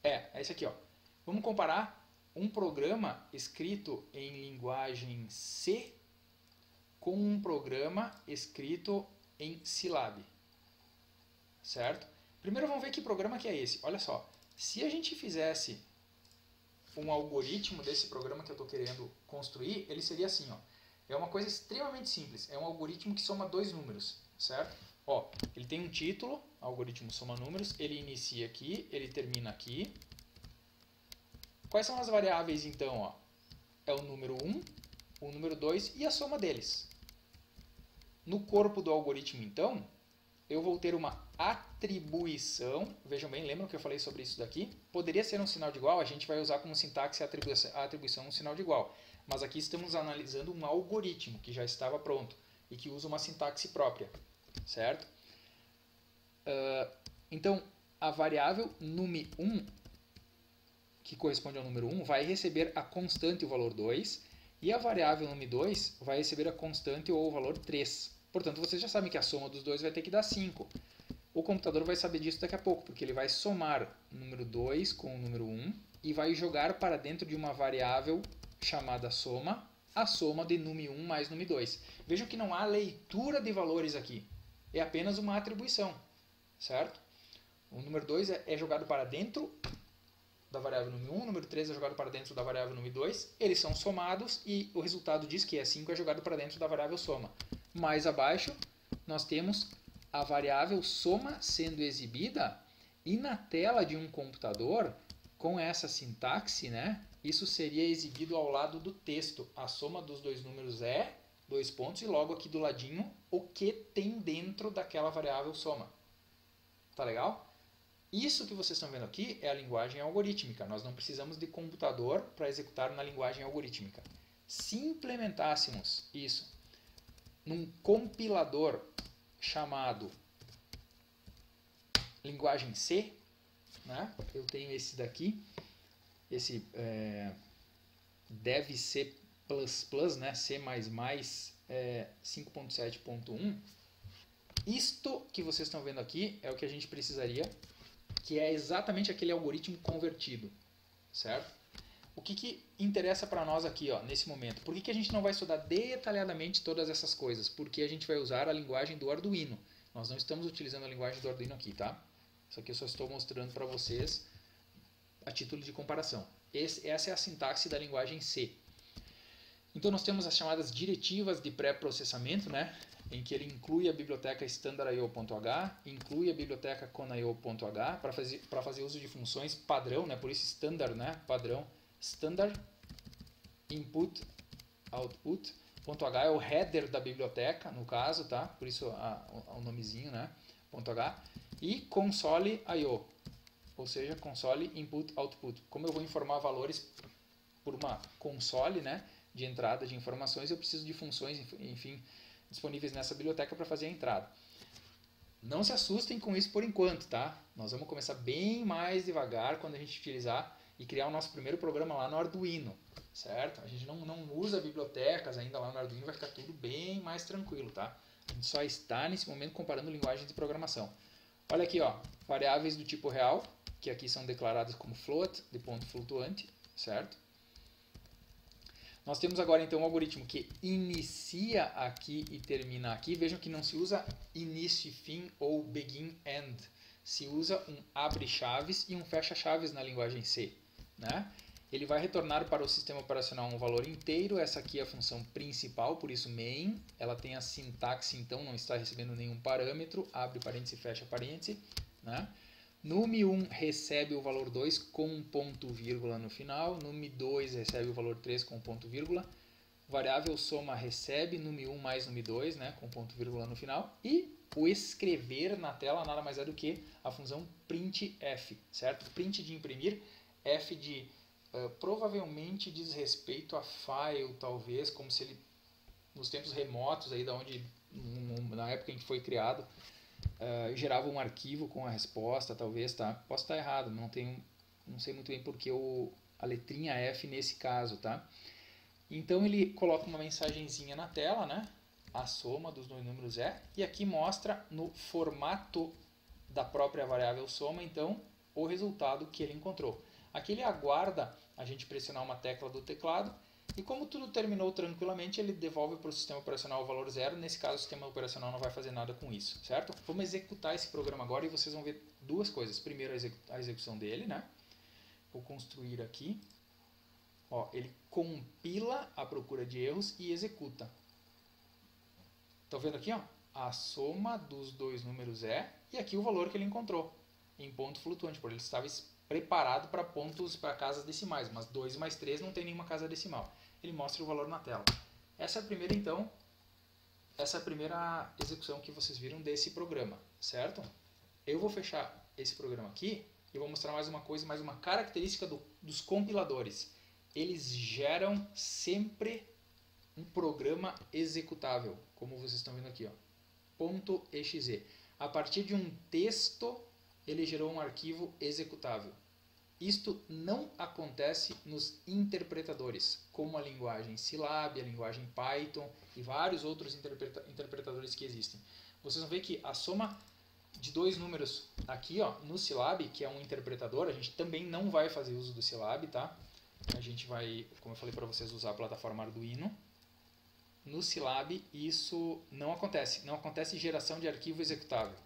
[SPEAKER 1] é esse aqui, ó. Vamos comparar um programa escrito em linguagem C com um programa escrito em Scilab, certo? Primeiro vamos ver que programa que é esse. Olha só, se a gente fizesse um algoritmo desse programa que eu estou querendo construir, ele seria assim, ó. É uma coisa extremamente simples, é um algoritmo que soma dois números, certo? Ó, ele tem um título, algoritmo soma números, ele inicia aqui, ele termina aqui. Quais são as variáveis então, ó? É o número 1, o número 2 e a soma deles. No corpo do algoritmo, então, eu vou ter uma atribuição. Vejam bem, lembram que eu falei sobre isso daqui? Poderia ser um sinal de igual, a gente vai usar como sintaxe a atribuição um sinal de igual. Mas aqui estamos analisando um algoritmo que já estava pronto e que usa uma sintaxe própria, certo? Então, a variável num1, que corresponde ao número 1, vai receber a constante e o valor 2, e a variável num2 vai receber a constante ou o valor 3. Portanto, vocês já sabem que a soma dos dois vai ter que dar 5. O computador vai saber disso daqui a pouco, porque ele vai somar o número 2 com o número 1 e vai jogar para dentro de uma variável chamada soma, a soma de num1 mais num2. Vejam que não há leitura de valores aqui, é apenas uma atribuição, certo? O número 2 é jogado para dentro da variável num1, o número 3 é jogado para dentro da variável num2, eles são somados e o resultado diz que 5 é jogado para dentro da variável soma. Mais abaixo, nós temos a variável soma sendo exibida e na tela de um computador, com essa sintaxe, né, isso seria exibido ao lado do texto. A soma dos dois números é, dois pontos, e logo aqui do ladinho, o que tem dentro daquela variável soma. Tá legal? Isso que vocês estão vendo aqui é a linguagem algorítmica. Nós não precisamos de computador para executar na linguagem algorítmica. Se implementássemos isso num compilador chamado linguagem C, né? Eu tenho esse daqui, esse Dev C++, né? C++ 5.7.1. Isto que vocês estão vendo aqui é o que a gente precisaria, que é exatamente aquele algoritmo convertido, certo? O que interessa para nós aqui, ó, nesse momento? Por que a gente não vai estudar detalhadamente todas essas coisas? Porque a gente vai usar a linguagem do Arduino. Nós não estamos utilizando a linguagem do Arduino aqui, tá? Isso aqui eu só estou mostrando para vocês a título de comparação. Essa é a sintaxe da linguagem C. Então nós temos as chamadas diretivas de pré-processamento, né? Em que ele inclui a biblioteca standard.io.h, inclui a biblioteca con.io.h para fazer uso de funções padrão, né? Por isso standard, né? Padrão. Standard input output .h é o header da biblioteca, no caso, tá? Por isso o nomezinho, né? .h. E console.io, ou seja, console input output. Como eu vou informar valores por uma console, né? De entrada de informações, eu preciso de funções, enfim, disponíveis nessa biblioteca para fazer a entrada. Não se assustem com isso por enquanto, tá? Nós vamos começar bem mais devagar quando a gente utilizar e criar o nosso primeiro programa lá no Arduino, certo? A gente não usa bibliotecas ainda lá no Arduino, vai ficar tudo bem mais tranquilo, tá? A gente só está nesse momento comparando linguagens de programação. Olha aqui, ó, variáveis do tipo real, que aqui são declaradas como float, de ponto flutuante, certo? Nós temos agora então um algoritmo que inicia aqui e termina aqui. Vejam que não se usa início e fim ou begin end. Se usa um abre chaves e um fecha chaves na linguagem C, né? Ele vai retornar para o sistema operacional um valor inteiro. Essa aqui é a função principal, por isso main. Ela tem a sintaxe, então não está recebendo nenhum parâmetro. Abre parêntese, fecha parêntese, né? Num1 recebe o valor 2 com um ponto vírgula no final. Num2 recebe o valor 3 com um ponto vírgula. variável soma recebe num1 mais num2, né, com ponto vírgula no final, e o escrever na tela nada mais é do que a função printf, certo? Print de imprimir, f de provavelmente diz respeito a file, talvez, como se ele, nos tempos remotos, aí da onde, na época em que foi criado, gerava um arquivo com a resposta, talvez, tá? Posso estar errado, não sei muito bem porque a letrinha F nesse caso, tá? Então ele coloca uma mensagenzinha na tela, né? A soma dos dois números é, e aqui mostra no formato da própria variável soma, então, o resultado que ele encontrou. Aqui ele aguarda a gente pressionar uma tecla do teclado, e como tudo terminou tranquilamente, ele devolve para o sistema operacional o valor 0. Nesse caso, o sistema operacional não vai fazer nada com isso, certo? Vamos executar esse programa agora e vocês vão ver duas coisas. Primeiro, a execução dele, né? Vou construir aqui. Ó, ele compila a procura de erros e executa. Estão vendo aqui? Ó? A soma dos dois números é, e aqui o valor que ele encontrou em ponto flutuante, porque ele estava preparado para pontos, para casas decimais, mas 2 mais 3 não tem nenhuma casa decimal. Ele mostra o valor na tela. Essa é a primeira, então, essa é a primeira execução que vocês viram desse programa, certo? Eu vou fechar esse programa aqui e vou mostrar mais uma coisa, mais uma característica dos compiladores. Eles geram sempre um programa executável, como vocês estão vendo aqui, ó, .exe. A partir de um texto, ele gerou um arquivo executável. Isto não acontece nos interpretadores, como a linguagem Scilab, a linguagem Python e vários outros interpretadores que existem. Vocês vão ver que a soma de dois números aqui, ó, no Scilab, que é um interpretador, a gente também não vai fazer uso do Scilab, tá? A gente vai, como eu falei para vocês, usar a plataforma Arduino. No Scilab isso não acontece. Não acontece geração de arquivo executável.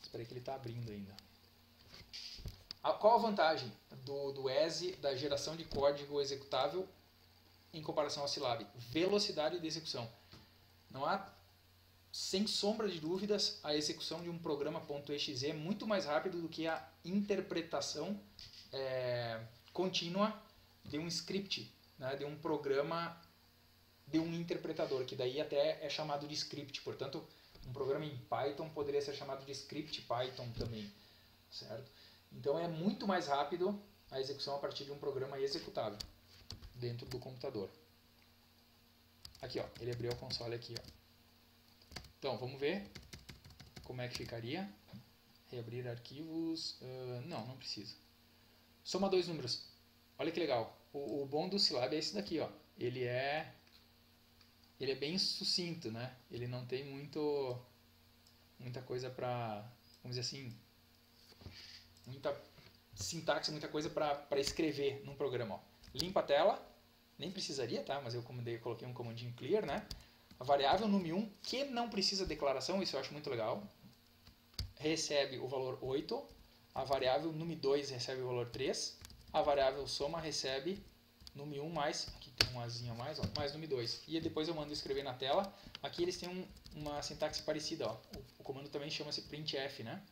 [SPEAKER 1] Espera aí que ele está abrindo ainda. Qual a vantagem do ESE, da geração de código executável, em comparação ao Scilab? Velocidade de execução. Não há, sem sombra de dúvidas, a execução de um programa .exe é muito mais rápido do que a interpretação contínua de um script, né, de um programa, de um interpretador, que daí até é chamado de script. Portanto, um programa em Python poderia ser chamado de script Python também, certo? Então é muito mais rápido a execução a partir de um programa executável dentro do computador. Aqui, ó, ele abriu a console aqui, ó. Então, vamos ver como é que ficaria. Reabrir arquivos. Não precisa. Soma dois números. Olha que legal. O bom do Scilab é esse daqui, ó. Ele é bem sucinto, né? Ele não tem muita coisa para, vamos dizer assim, muita sintaxe, muita coisa para escrever num programa. Ó. Limpa a tela, nem precisaria, tá? Mas eu coloquei um comandinho clear, né? A variável num1, que não precisa declaração, isso eu acho muito legal, recebe o valor 8, a variável num2 recebe o valor 3, a variável soma recebe num1 mais, aqui tem um azinho a mais, ó, mais num2. E depois eu mando escrever na tela. Aqui eles têm uma sintaxe parecida, ó. O comando também chama-se printf, né?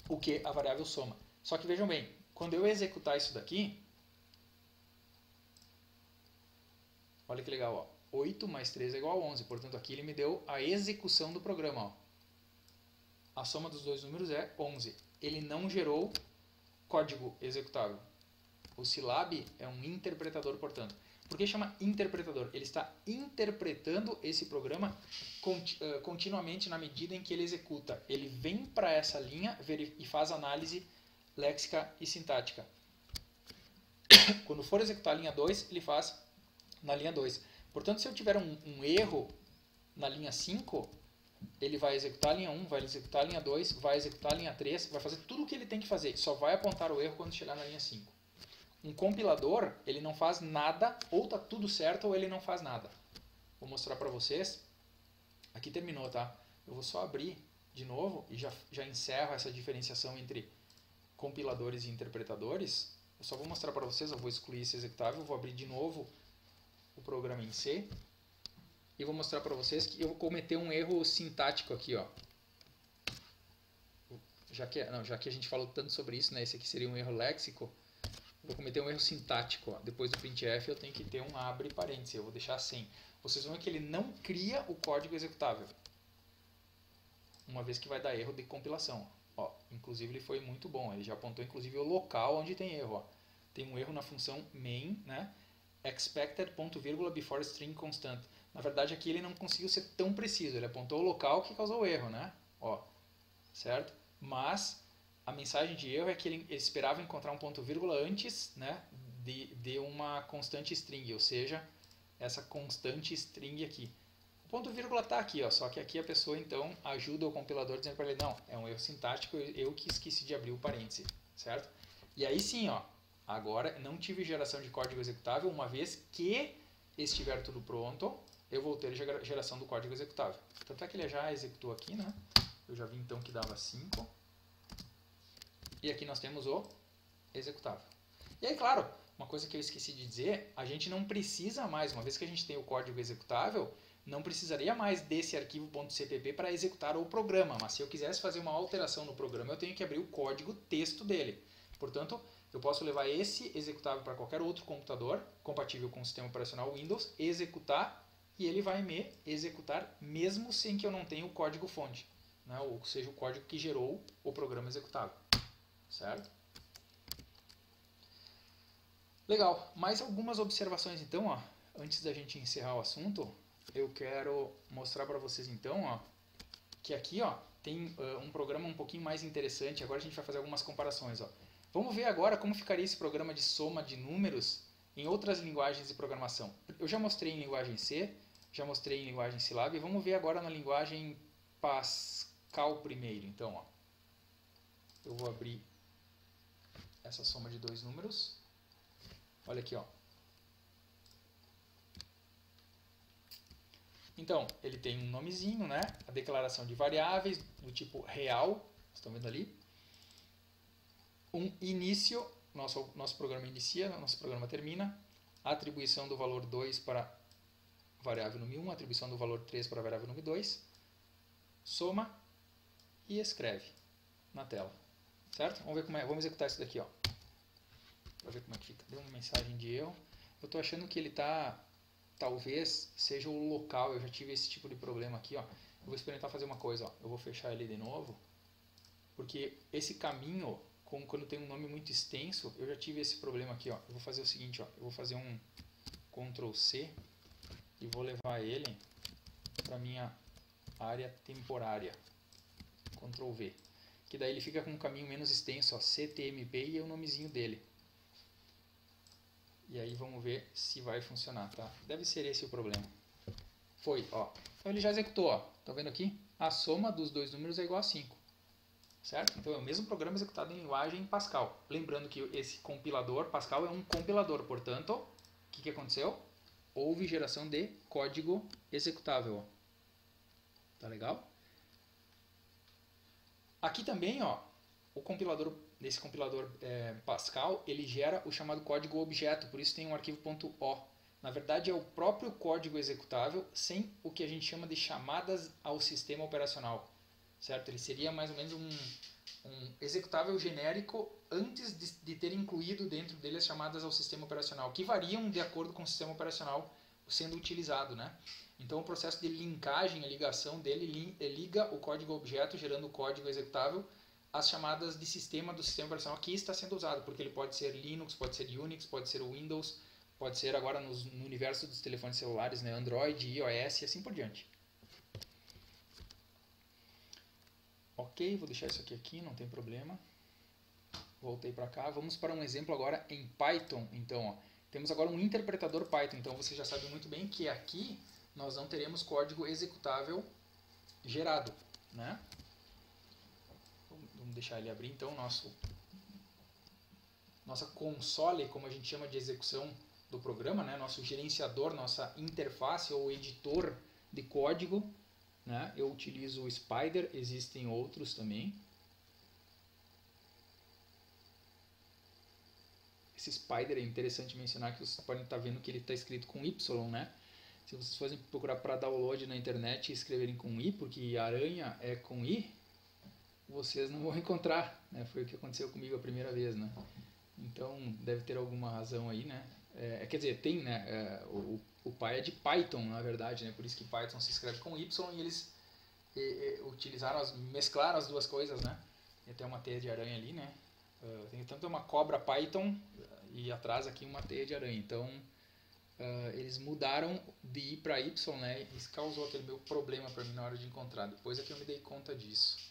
[SPEAKER 1] O que a variável soma. Só que vejam bem, quando eu executar isso daqui, olha que legal, ó. 8 mais 3 é igual a 11, portanto aqui ele me deu a execução do programa, ó. A soma dos dois números é 11. Ele não gerou código executável. O Scilab é um interpretador, portanto. Por que chama interpretador? Ele está interpretando esse programa continuamente na medida em que ele executa. Ele vem para essa linha e faz análise léxica e sintática. Quando for executar a linha 2, ele faz na linha 2. Portanto, se eu tiver um erro na linha 5, ele vai executar a linha 1, vai executar a linha 2, vai executar a linha 3, vai fazer tudo o que ele tem que fazer. Só vai apontar o erro quando chegar na linha 5. Um compilador, ele não faz nada, ou está tudo certo, ou ele não faz nada. Vou mostrar para vocês. Aqui terminou, tá? Eu vou só abrir de novo e já encerro essa diferenciação entre compiladores e interpretadores. Eu só vou mostrar para vocês, eu vou excluir esse executável, vou abrir de novo o programa em C e vou mostrar para vocês que eu vou cometer um erro sintático aqui, ó. Já que a gente falou tanto sobre isso, né? Esse aqui seria um erro léxico. vou cometer um erro sintático. Ó. Depois do printf eu tenho que ter um abre parênteses, eu vou deixar sem. Vocês vão ver que ele não cria o código executável, uma vez que vai dar erro de compilação. Ó, inclusive ele foi muito bom, ele já apontou inclusive o local onde tem erro. Ó. Tem um erro na função main, né? Expected ponto vírgula before string constant. Na verdade aqui ele não conseguiu ser tão preciso, ele apontou o local que causou o erro, né? Ó, certo? Mas a mensagem de erro é que ele esperava encontrar um ponto vírgula antes, né, de uma constante string, ou seja, essa constante string aqui. O ponto vírgula está aqui, ó, só que aqui a pessoa então ajuda o compilador dizendo para ele, não, é um erro sintático, eu que esqueci de abrir o parêntese, certo? E aí sim, ó, agora não tive geração de código executável, uma vez que estiver tudo pronto, eu vou ter geração do código executável. Tanto é que ele já executou aqui, né? Eu já vi então que dava 5. E aqui nós temos o executável. E aí, claro, uma coisa que eu esqueci de dizer, a gente não precisa mais, uma vez que a gente tem o código executável, não precisaria mais desse arquivo .cpp para executar o programa. Mas se eu quisesse fazer uma alteração no programa, eu tenho que abrir o código texto dele. Portanto, eu posso levar esse executável para qualquer outro computador, compatível com o sistema operacional Windows, executar, e ele vai me executar mesmo sem que eu não tenha o código fonte, né? Ou seja, o código que gerou o programa executável. Certo? Legal, mais algumas observações então, ó, antes da gente encerrar o assunto, eu quero mostrar para vocês então, ó, que aqui, ó, tem um programa um pouquinho mais interessante. Agora a gente vai fazer algumas comparações, ó. Vamos ver agora como ficaria esse programa de soma de números em outras linguagens de programação. Eu já mostrei em linguagem C, já mostrei em linguagem Scilab, e vamos ver agora na linguagem Pascal primeiro. Então, ó, eu vou abrir essa soma de dois números. Olha aqui, ó. Então, ele tem um nomezinho, né? A declaração de variáveis do tipo real, estão vendo ali? Um início, nosso programa inicia, nosso programa termina. A atribuição do valor 2 para a variável número 1, a atribuição do valor 3 para a variável número 2. Soma e escreve na tela. Certo? Vamos ver como é. Vamos executar isso daqui, ó. Para ver como é que fica. Deu uma mensagem de erro. Eu estou achando que ele está, talvez seja o local. Eu já tive esse tipo de problema aqui, ó. Eu vou experimentar fazer uma coisa, ó. Eu vou fechar ele de novo, porque esse caminho, quando tem um nome muito extenso, eu já tive esse problema aqui, ó. Eu vou fazer o seguinte, ó. Eu vou fazer um Ctrl C e vou levar ele para minha área temporária. Ctrl V. Que daí ele fica com um caminho menos extenso, ó. CTMP e é o nomezinho dele. E aí vamos ver se vai funcionar, tá? Deve ser esse o problema. Foi, ó. Então ele já executou, ó. Tá vendo aqui? A soma dos dois números é igual a 5. Certo? Então é o mesmo programa executado em linguagem Pascal. Lembrando que esse compilador, Pascal é um compilador, portanto, o que aconteceu? Houve geração de código executável, ó. Tá legal? Aqui também, ó, o compilador, nesse compilador Pascal, ele gera o chamado código objeto, por isso tem um arquivo .o. Na verdade é o próprio código executável sem o que a gente chama de chamadas ao sistema operacional, certo? Ele seria mais ou menos um executável genérico antes de ter incluído dentro dele as chamadas ao sistema operacional, que variam de acordo com o sistema operacional sendo utilizado, né? Então o processo de linkagem, a ligação dele liga o código objeto, gerando o código executável, as chamadas de sistema do sistema operacional que está sendo usado, porque ele pode ser Linux, pode ser Unix, pode ser Windows, pode ser agora no universo dos telefones celulares, né, Android, iOS e assim por diante. Ok, vou deixar isso aqui, não tem problema. Voltei para cá. Vamos para um exemplo agora em Python. Então, ó, temos agora um interpretador Python. Então, você já sabe muito bem que aqui nós não teremos código executável gerado, né? Vamos deixar ele abrir, então, nossa console, como a gente chama de execução do programa, né? Nosso gerenciador, nossa interface ou editor de código, né? Eu utilizo o Spyder, existem outros também. Esse Spyder é interessante mencionar que vocês podem estar vendo que ele está escrito com Y, né? Se vocês forem procurar para download na internet e escreverem com I, porque aranha é com I, vocês não vão encontrar, né? Foi o que aconteceu comigo a primeira vez, né? Então deve ter alguma razão aí, né? Quer dizer, tem, né? O pai é de Python, na verdade, né? Por isso que Python se escreve com Y e eles mesclaram as duas coisas, né? Tem até uma teia de aranha ali, né? Tem tanto uma cobra Python e atrás aqui uma teia de aranha. Então eles mudaram de I para Y, né? Isso causou aquele meu problema para mim na hora de encontrar. Depois é que eu me dei conta disso.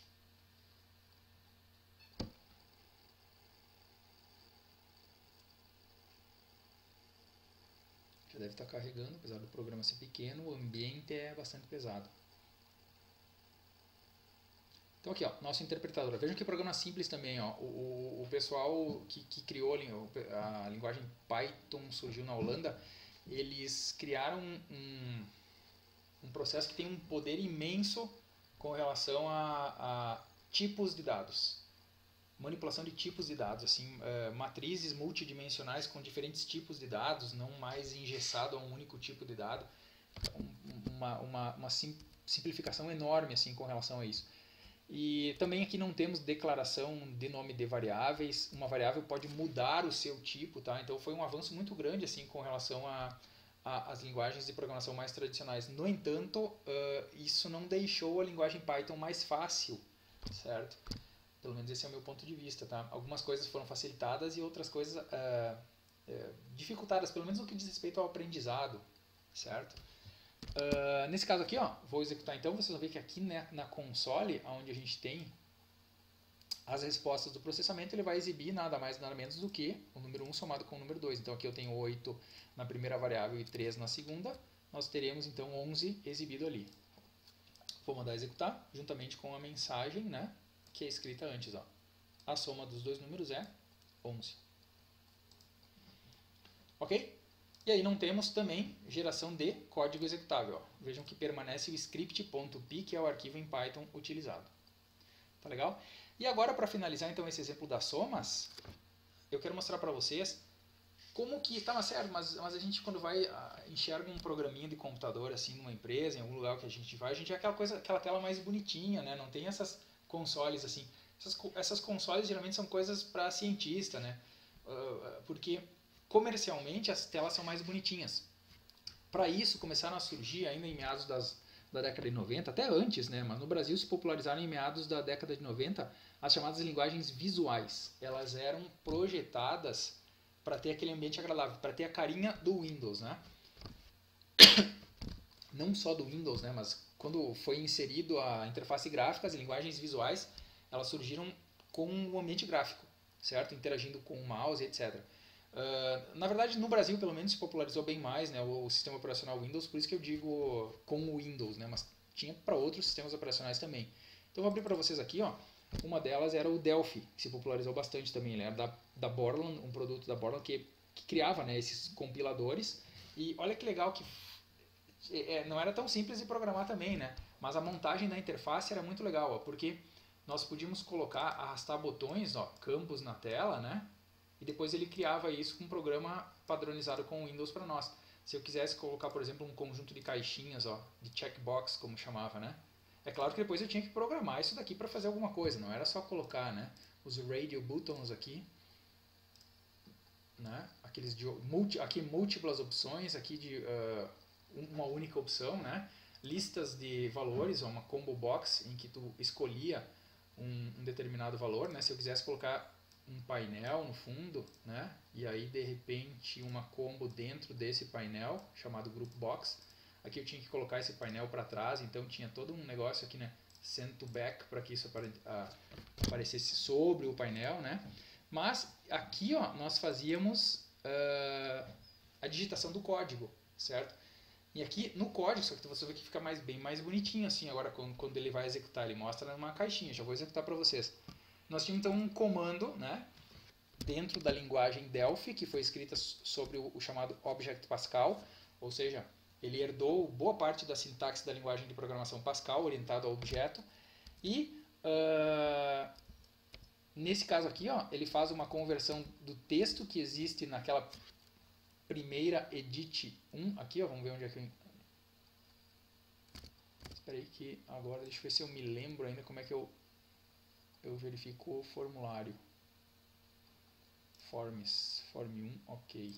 [SPEAKER 1] Já deve estar carregando, apesar do programa ser pequeno, o ambiente é bastante pesado. Então aqui, ó, nosso interpretador. Vejam que programa simples também, ó. O pessoal que criou a linguagem Python surgiu na Holanda. Eles criaram um processo que tem um poder imenso com relação a tipos de dados. Manipulação de tipos de dados, assim, matrizes multidimensionais com diferentes tipos de dados, não mais engessado a um único tipo de dado. Uma simplificação enorme assim, com relação a isso. E também aqui não temos declaração de nome de variáveis. Uma variável pode mudar o seu tipo, tá? Então foi um avanço muito grande assim com relação às linguagens de programação mais tradicionais. No entanto, isso não deixou a linguagem Python mais fácil, certo? Pelo menos esse é o meu ponto de vista, tá? Algumas coisas foram facilitadas e outras coisas dificultadas, pelo menos no que diz respeito ao aprendizado, certo? Nesse caso aqui, ó, vou executar então. Vocês vão ver que aqui, né, na console, onde a gente tem as respostas do processamento, ele vai exibir nada mais nada menos do que o número 1 somado com o número 2. Então aqui eu tenho 8 na primeira variável e 3 na segunda. Nós teremos então 11 exibido ali. Vou mandar executar juntamente com a mensagem, né, que é escrita antes. Ó. A soma dos dois números é 11. Ok? E aí não temos também geração de código executável. Ó. Vejam que permanece o script.py, que é o arquivo em Python utilizado. Tá legal? E agora, para finalizar então esse exemplo das somas, eu quero mostrar para vocês como que... Tá, certo, mas a gente quando vai enxerga um programinha de computador assim numa empresa, em algum lugar que a gente vai, a gente vê aquela tela mais bonitinha, né? Não tem essas consoles assim. Essas consoles geralmente são coisas para cientista, né? Porque comercialmente as telas são mais bonitinhas. Para isso começaram a surgir ainda em meados da década de 90, até antes, né? Mas no Brasil se popularizaram em meados da década de 90 as chamadas linguagens visuais. Elas eram projetadas para ter aquele ambiente agradável, para ter a carinha do Windows, né? Não só do Windows, né? Mas quando foi inserido a interface gráfica, as linguagens visuais, elas surgiram com o ambiente gráfico, certo? Interagindo com o mouse, etc. Na verdade, no Brasil, pelo menos, se popularizou bem mais, né, o sistema operacional Windows, por isso que eu digo com o Windows, né, mas tinha para outros sistemas operacionais também. Então, vou abrir para vocês aqui, ó. Uma delas era o Delphi, que se popularizou bastante também. Ele era da Borland, um produto da Borland que criava, né, esses compiladores. E olha que legal que não era tão simples de programar também, né, mas a montagem da interface era muito legal, ó, porque nós podíamos arrastar botões, ó, campos na tela, né, e depois ele criava isso com um programa padronizado com o Windows para nós. Se eu quisesse colocar, por exemplo, um conjunto de caixinhas, ó, de checkbox, como chamava, né? É claro que depois eu tinha que programar isso daqui para fazer alguma coisa, não era só colocar, né, os radio buttons aqui, né? Aqueles aqui múltiplas opções, aqui de uma única opção, né? Listas de valores, uma combo box em que tu escolhia um determinado valor, né? Se eu quisesse colocar um painel no fundo, né? E aí de repente uma combo dentro desse painel chamado group box. Aqui eu tinha que colocar esse painel para trás, então tinha todo um negócio aqui, né? Send to back para que isso aparecesse sobre o painel, né? Mas aqui, ó, nós fazíamos a digitação do código, certo? E aqui no código, só que você vê que fica bem mais bonitinho assim agora quando ele vai executar, ele mostra numa caixinha. Já vou executar para vocês. Nós tínhamos então um comando, né, dentro da linguagem Delphi, que foi escrita sobre o chamado Object Pascal, ou seja, ele herdou boa parte da sintaxe da linguagem de programação Pascal, orientado ao objeto, e nesse caso aqui, ó, ele faz uma conversão do texto que existe naquela primeira edit 1, aqui, ó, vamos ver onde é que eu... Espera aí que agora, deixa eu ver se eu me lembro ainda como é que eu verifico o formulário. form 1, ok,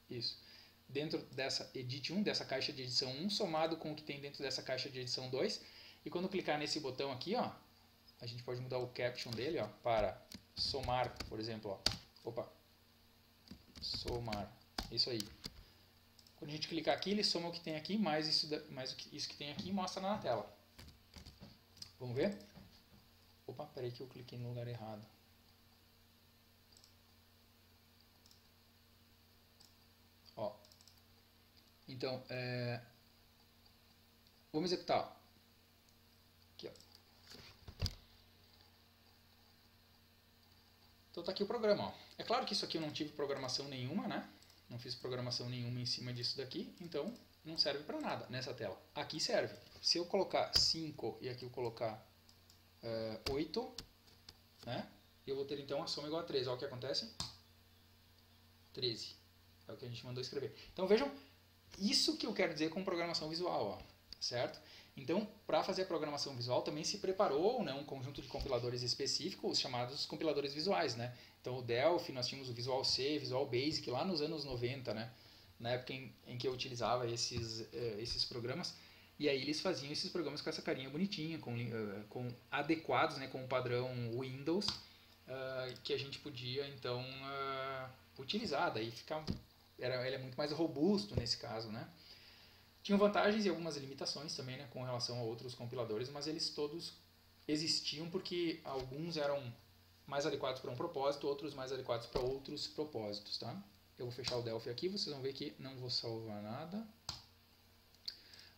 [SPEAKER 1] isso. Dentro dessa edit 1, dessa caixa de edição 1, somado com o que tem dentro dessa caixa de edição 2. E quando clicar nesse botão aqui, ó, a gente pode mudar o caption dele, ó, para somar, por exemplo, ó. Opa. Somar. Isso aí. Quando a gente clicar aqui, ele soma o que tem aqui, mais isso que tem aqui e mostra na tela. Vamos ver? Opa, peraí que eu cliquei no lugar errado. Ó. Então, vamos executar. Ó. Aqui, ó. Então tá aqui o programa. Ó. É claro que isso aqui eu não tive programação nenhuma, né? Não fiz programação nenhuma em cima disso daqui, então não serve para nada nessa tela. Aqui serve. Se eu colocar 5 e aqui eu colocar 8, né? Eu vou ter então a soma igual a 13. Olha o que acontece. 13. É o que a gente mandou escrever. Então vejam, isso que eu quero dizer com programação visual, ó, certo? Então, para fazer a programação visual também se preparou, né, um conjunto de compiladores específicos, os chamados compiladores visuais, né? Então, o Delphi, nós tínhamos o Visual C, Visual Basic, lá nos anos 90, né? Na época em que eu utilizava esses programas. E aí eles faziam esses programas com essa carinha bonitinha, com adequados, né, com o padrão Windows, que a gente podia, então, utilizar. Daí ele é muito mais robusto nesse caso, né? Tinham vantagens e algumas limitações também, né, com relação a outros compiladores, mas eles todos existiam porque alguns eram mais adequados para um propósito, outros mais adequados para outros propósitos, tá? Eu vou fechar o Delphi aqui, vocês vão ver que não vou salvar nada.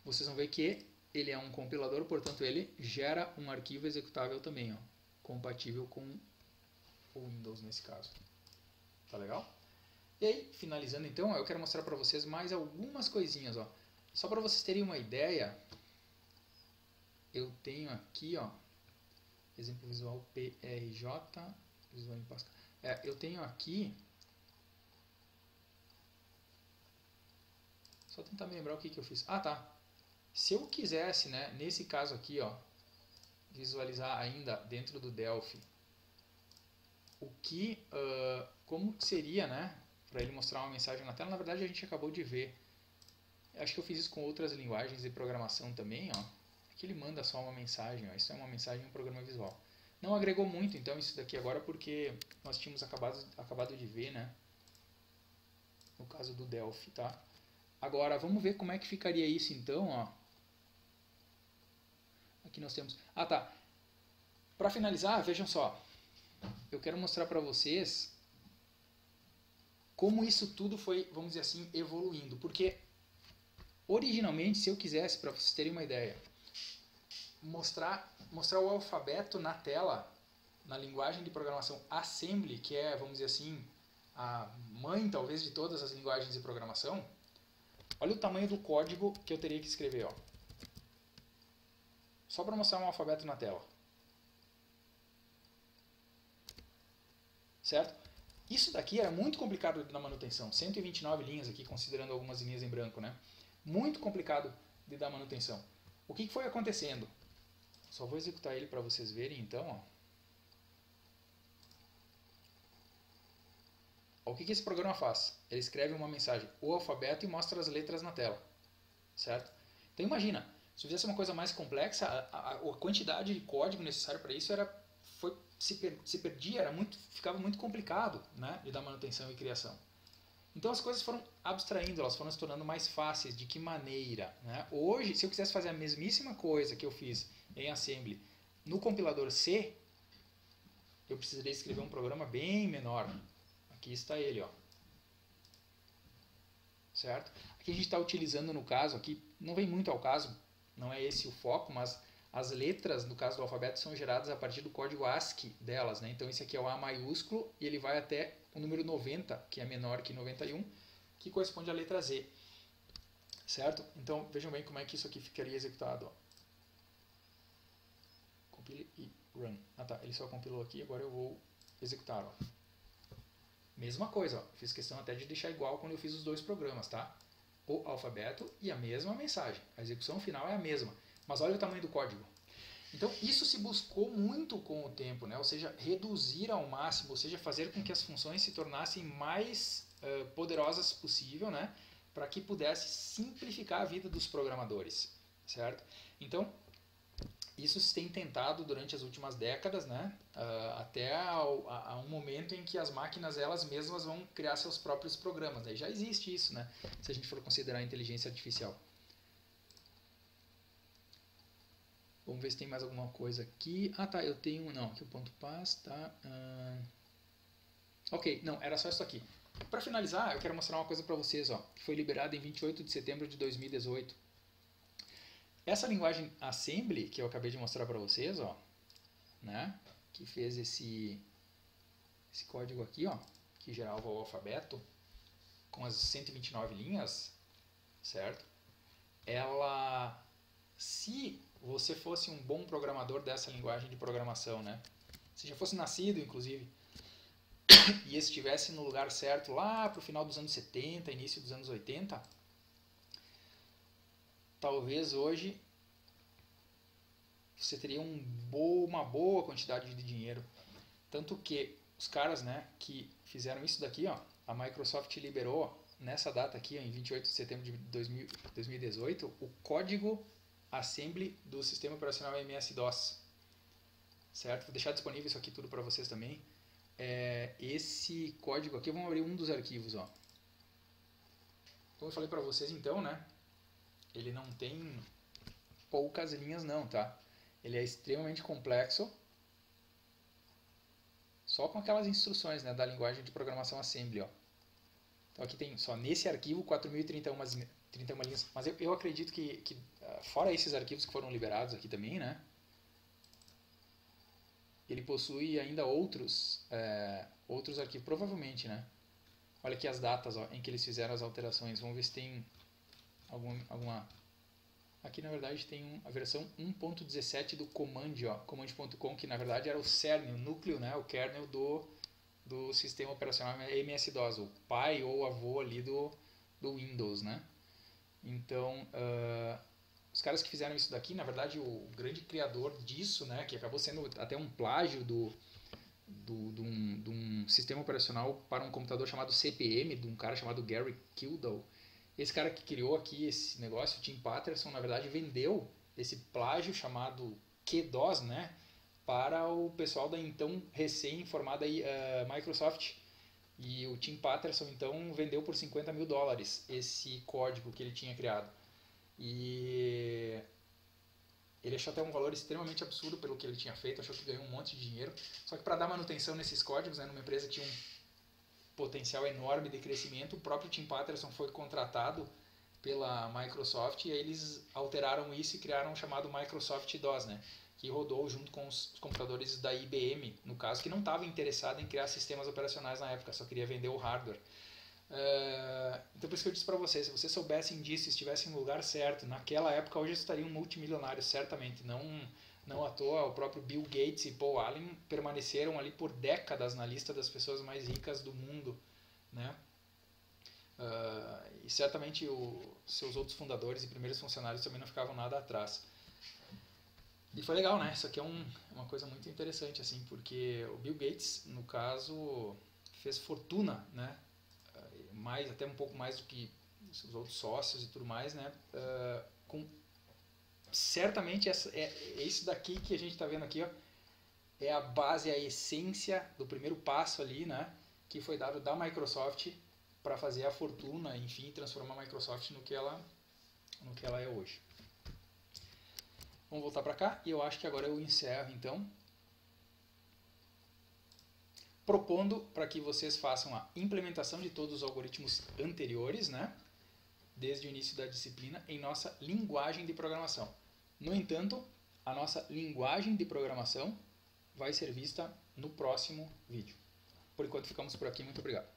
[SPEAKER 1] Vocês vão ver que ele é um compilador, portanto ele gera um arquivo executável também, ó, compatível com o Windows nesse caso. Tá legal? E aí, finalizando então, eu quero mostrar para vocês mais algumas coisinhas, ó. Só para vocês terem uma ideia, eu tenho aqui, ó, exemplo visual PRJ, visual em Pascal. Eu tenho aqui, só tentar me lembrar o que eu fiz. Ah, tá. Se eu quisesse, né, nesse caso aqui, ó, visualizar ainda dentro do Delphi, como seria, né, para ele mostrar uma mensagem na tela, na verdade a gente acabou de ver. Acho que eu fiz isso com outras linguagens de programação também, ó. É que ele manda só uma mensagem, ó. Isso é uma mensagem em um programa visual. Não agregou muito, então, isso daqui agora, porque nós tínhamos acabado de ver, né? No caso do Delphi, tá? Agora, vamos ver como é que ficaria isso, então, ó. Aqui nós temos... Ah, tá. Para finalizar, vejam só. Eu quero mostrar para vocês como isso tudo foi, vamos dizer assim, evoluindo. Porque... originalmente, se eu quisesse, para vocês terem uma ideia, mostrar o alfabeto na tela, na linguagem de programação Assembly, que é, vamos dizer assim, a mãe, talvez, de todas as linguagens de programação, olha o tamanho do código que eu teria que escrever, ó. Só para mostrar um alfabeto na tela. Certo? Isso daqui era muito complicado na manutenção. 129 linhas aqui, considerando algumas linhas em branco, né? Muito complicado de dar manutenção. O que foi acontecendo? Só vou executar ele para vocês verem então. Ó. O que esse programa faz? Ele escreve uma mensagem, o alfabeto, e mostra as letras na tela. Certo? Então imagina, se fizesse uma coisa mais complexa, a quantidade de código necessário para isso se perdia, ficava muito complicado, né, de dar manutenção e criação. Então as coisas foram abstraindo, elas foram se tornando mais fáceis. De que maneira? Né? Hoje, se eu quisesse fazer a mesmíssima coisa que eu fiz em Assembly no compilador C, eu precisaria escrever um programa bem menor. Aqui está ele, ó. Certo? Aqui a gente está utilizando, no caso, aqui não vem muito ao caso, não é esse o foco, mas as letras, no caso do alfabeto, são geradas a partir do código ASCII delas, né? Então esse aqui é o A maiúsculo e ele vai até o número 90, que é menor que 91, que corresponde à letra Z. Certo? Então vejam bem como é que isso aqui ficaria executado. Ó. Compile e run. Ah tá, ele só compilou aqui, agora eu vou executar. Ó. Mesma coisa, ó. Fiz questão até de deixar igual quando eu fiz os dois programas, tá? O alfabeto e a mesma mensagem. A execução final é a mesma. Mas olha o tamanho do código. Então, isso se buscou muito com o tempo, né? Ou seja, reduzir ao máximo, ou seja, fazer com que as funções se tornassem mais poderosas possível, né? Para que pudesse simplificar a vida dos programadores, certo? Então, isso se tem tentado durante as últimas décadas, né? Até a um momento em que as máquinas elas mesmas vão criar seus próprios programas. Né? Já existe isso, né? Se a gente for considerar a inteligência artificial. Vamos ver se tem mais alguma coisa aqui. Ah, tá, eu tenho... Não, aqui o ponto paz, tá... Ok, não, era só isso aqui. Para finalizar, eu quero mostrar uma coisa para vocês, ó. Que foi liberada em 28 de setembro de 2018. Essa linguagem Assembly, que eu acabei de mostrar para vocês, ó, né? Que fez esse código aqui, ó, que gerava o alfabeto, com as 129 linhas, certo? Ela, se você fosse um bom programador dessa linguagem de programação, né? Se já fosse nascido, inclusive, e estivesse no lugar certo lá para o final dos anos 70, início dos anos 80, talvez hoje você teria uma boa quantidade de dinheiro. Tanto que os caras, né, que fizeram isso daqui, ó, a Microsoft liberou nessa data aqui, ó, em 28 de setembro de 2018, o código Assembly do sistema operacional MS-DOS. Certo? Vou deixar disponível isso aqui tudo para vocês também. Esse código aqui, vamos abrir um dos arquivos, ó. Como eu falei para vocês então, né, ele não tem poucas linhas não, tá? Ele é extremamente complexo, só com aquelas instruções, né, da linguagem de programação Assembly, ó. Então aqui tem só nesse arquivo 4.031 linhas, mas eu acredito que fora esses arquivos que foram liberados aqui também, né, ele possui ainda outros arquivos, provavelmente, né. Olha aqui as datas, ó, em que eles fizeram as alterações. Vamos ver se tem alguma... Aqui na verdade tem a versão 1.17 do Command, ó, command.com, que na verdade era o cerne, o núcleo, né, o kernel do sistema operacional MS-DOS, o pai ou avô ali do Windows, né? Então, os caras que fizeram isso daqui, na verdade o grande criador disso, né, que acabou sendo até um plágio de um sistema operacional para um computador chamado CP/M, de um cara chamado Gary Kildall. Esse cara que criou aqui esse negócio, o Tim Paterson, na verdade vendeu esse plágio chamado QDOS, né, para o pessoal da então recém-formada Microsoft. E o Tim Paterson então vendeu por $50 mil esse código que ele tinha criado. E ele achou até um valor extremamente absurdo pelo que ele tinha feito, achou que ganhou um monte de dinheiro. Só que para dar manutenção nesses códigos, né, numa empresa que tinha um potencial enorme de crescimento, o próprio Tim Paterson foi contratado pela Microsoft e aí eles alteraram isso e criaram o chamado Microsoft DOS, né, que rodou junto com os computadores da IBM, no caso, que não estava interessado em criar sistemas operacionais na época, só queria vender o hardware. Então por isso que eu disse para vocês, se vocês soubessem disso, estivessem no lugar certo, naquela época hoje estariam multimilionários, certamente. Não à toa, o próprio Bill Gates e Paul Allen permaneceram ali por décadas na lista das pessoas mais ricas do mundo, né? E certamente seus outros fundadores e primeiros funcionários também não ficavam nada atrás. E foi legal, né? Isso aqui é uma coisa muito interessante, assim, porque o Bill Gates, no caso, fez fortuna, né? Até um pouco mais do que os outros sócios e tudo mais, né? Certamente é isso daqui que a gente está vendo aqui, ó, é a base, a essência do primeiro passo ali, né, que foi dado da Microsoft para fazer a fortuna, enfim, transformar a Microsoft no que ela é hoje. Vamos voltar para cá e eu acho que agora eu encerro então, propondo para que vocês façam a implementação de todos os algoritmos anteriores, né, desde o início da disciplina, em nossa linguagem de programação. No entanto, a nossa linguagem de programação vai ser vista no próximo vídeo. Por enquanto ficamos por aqui, muito obrigado.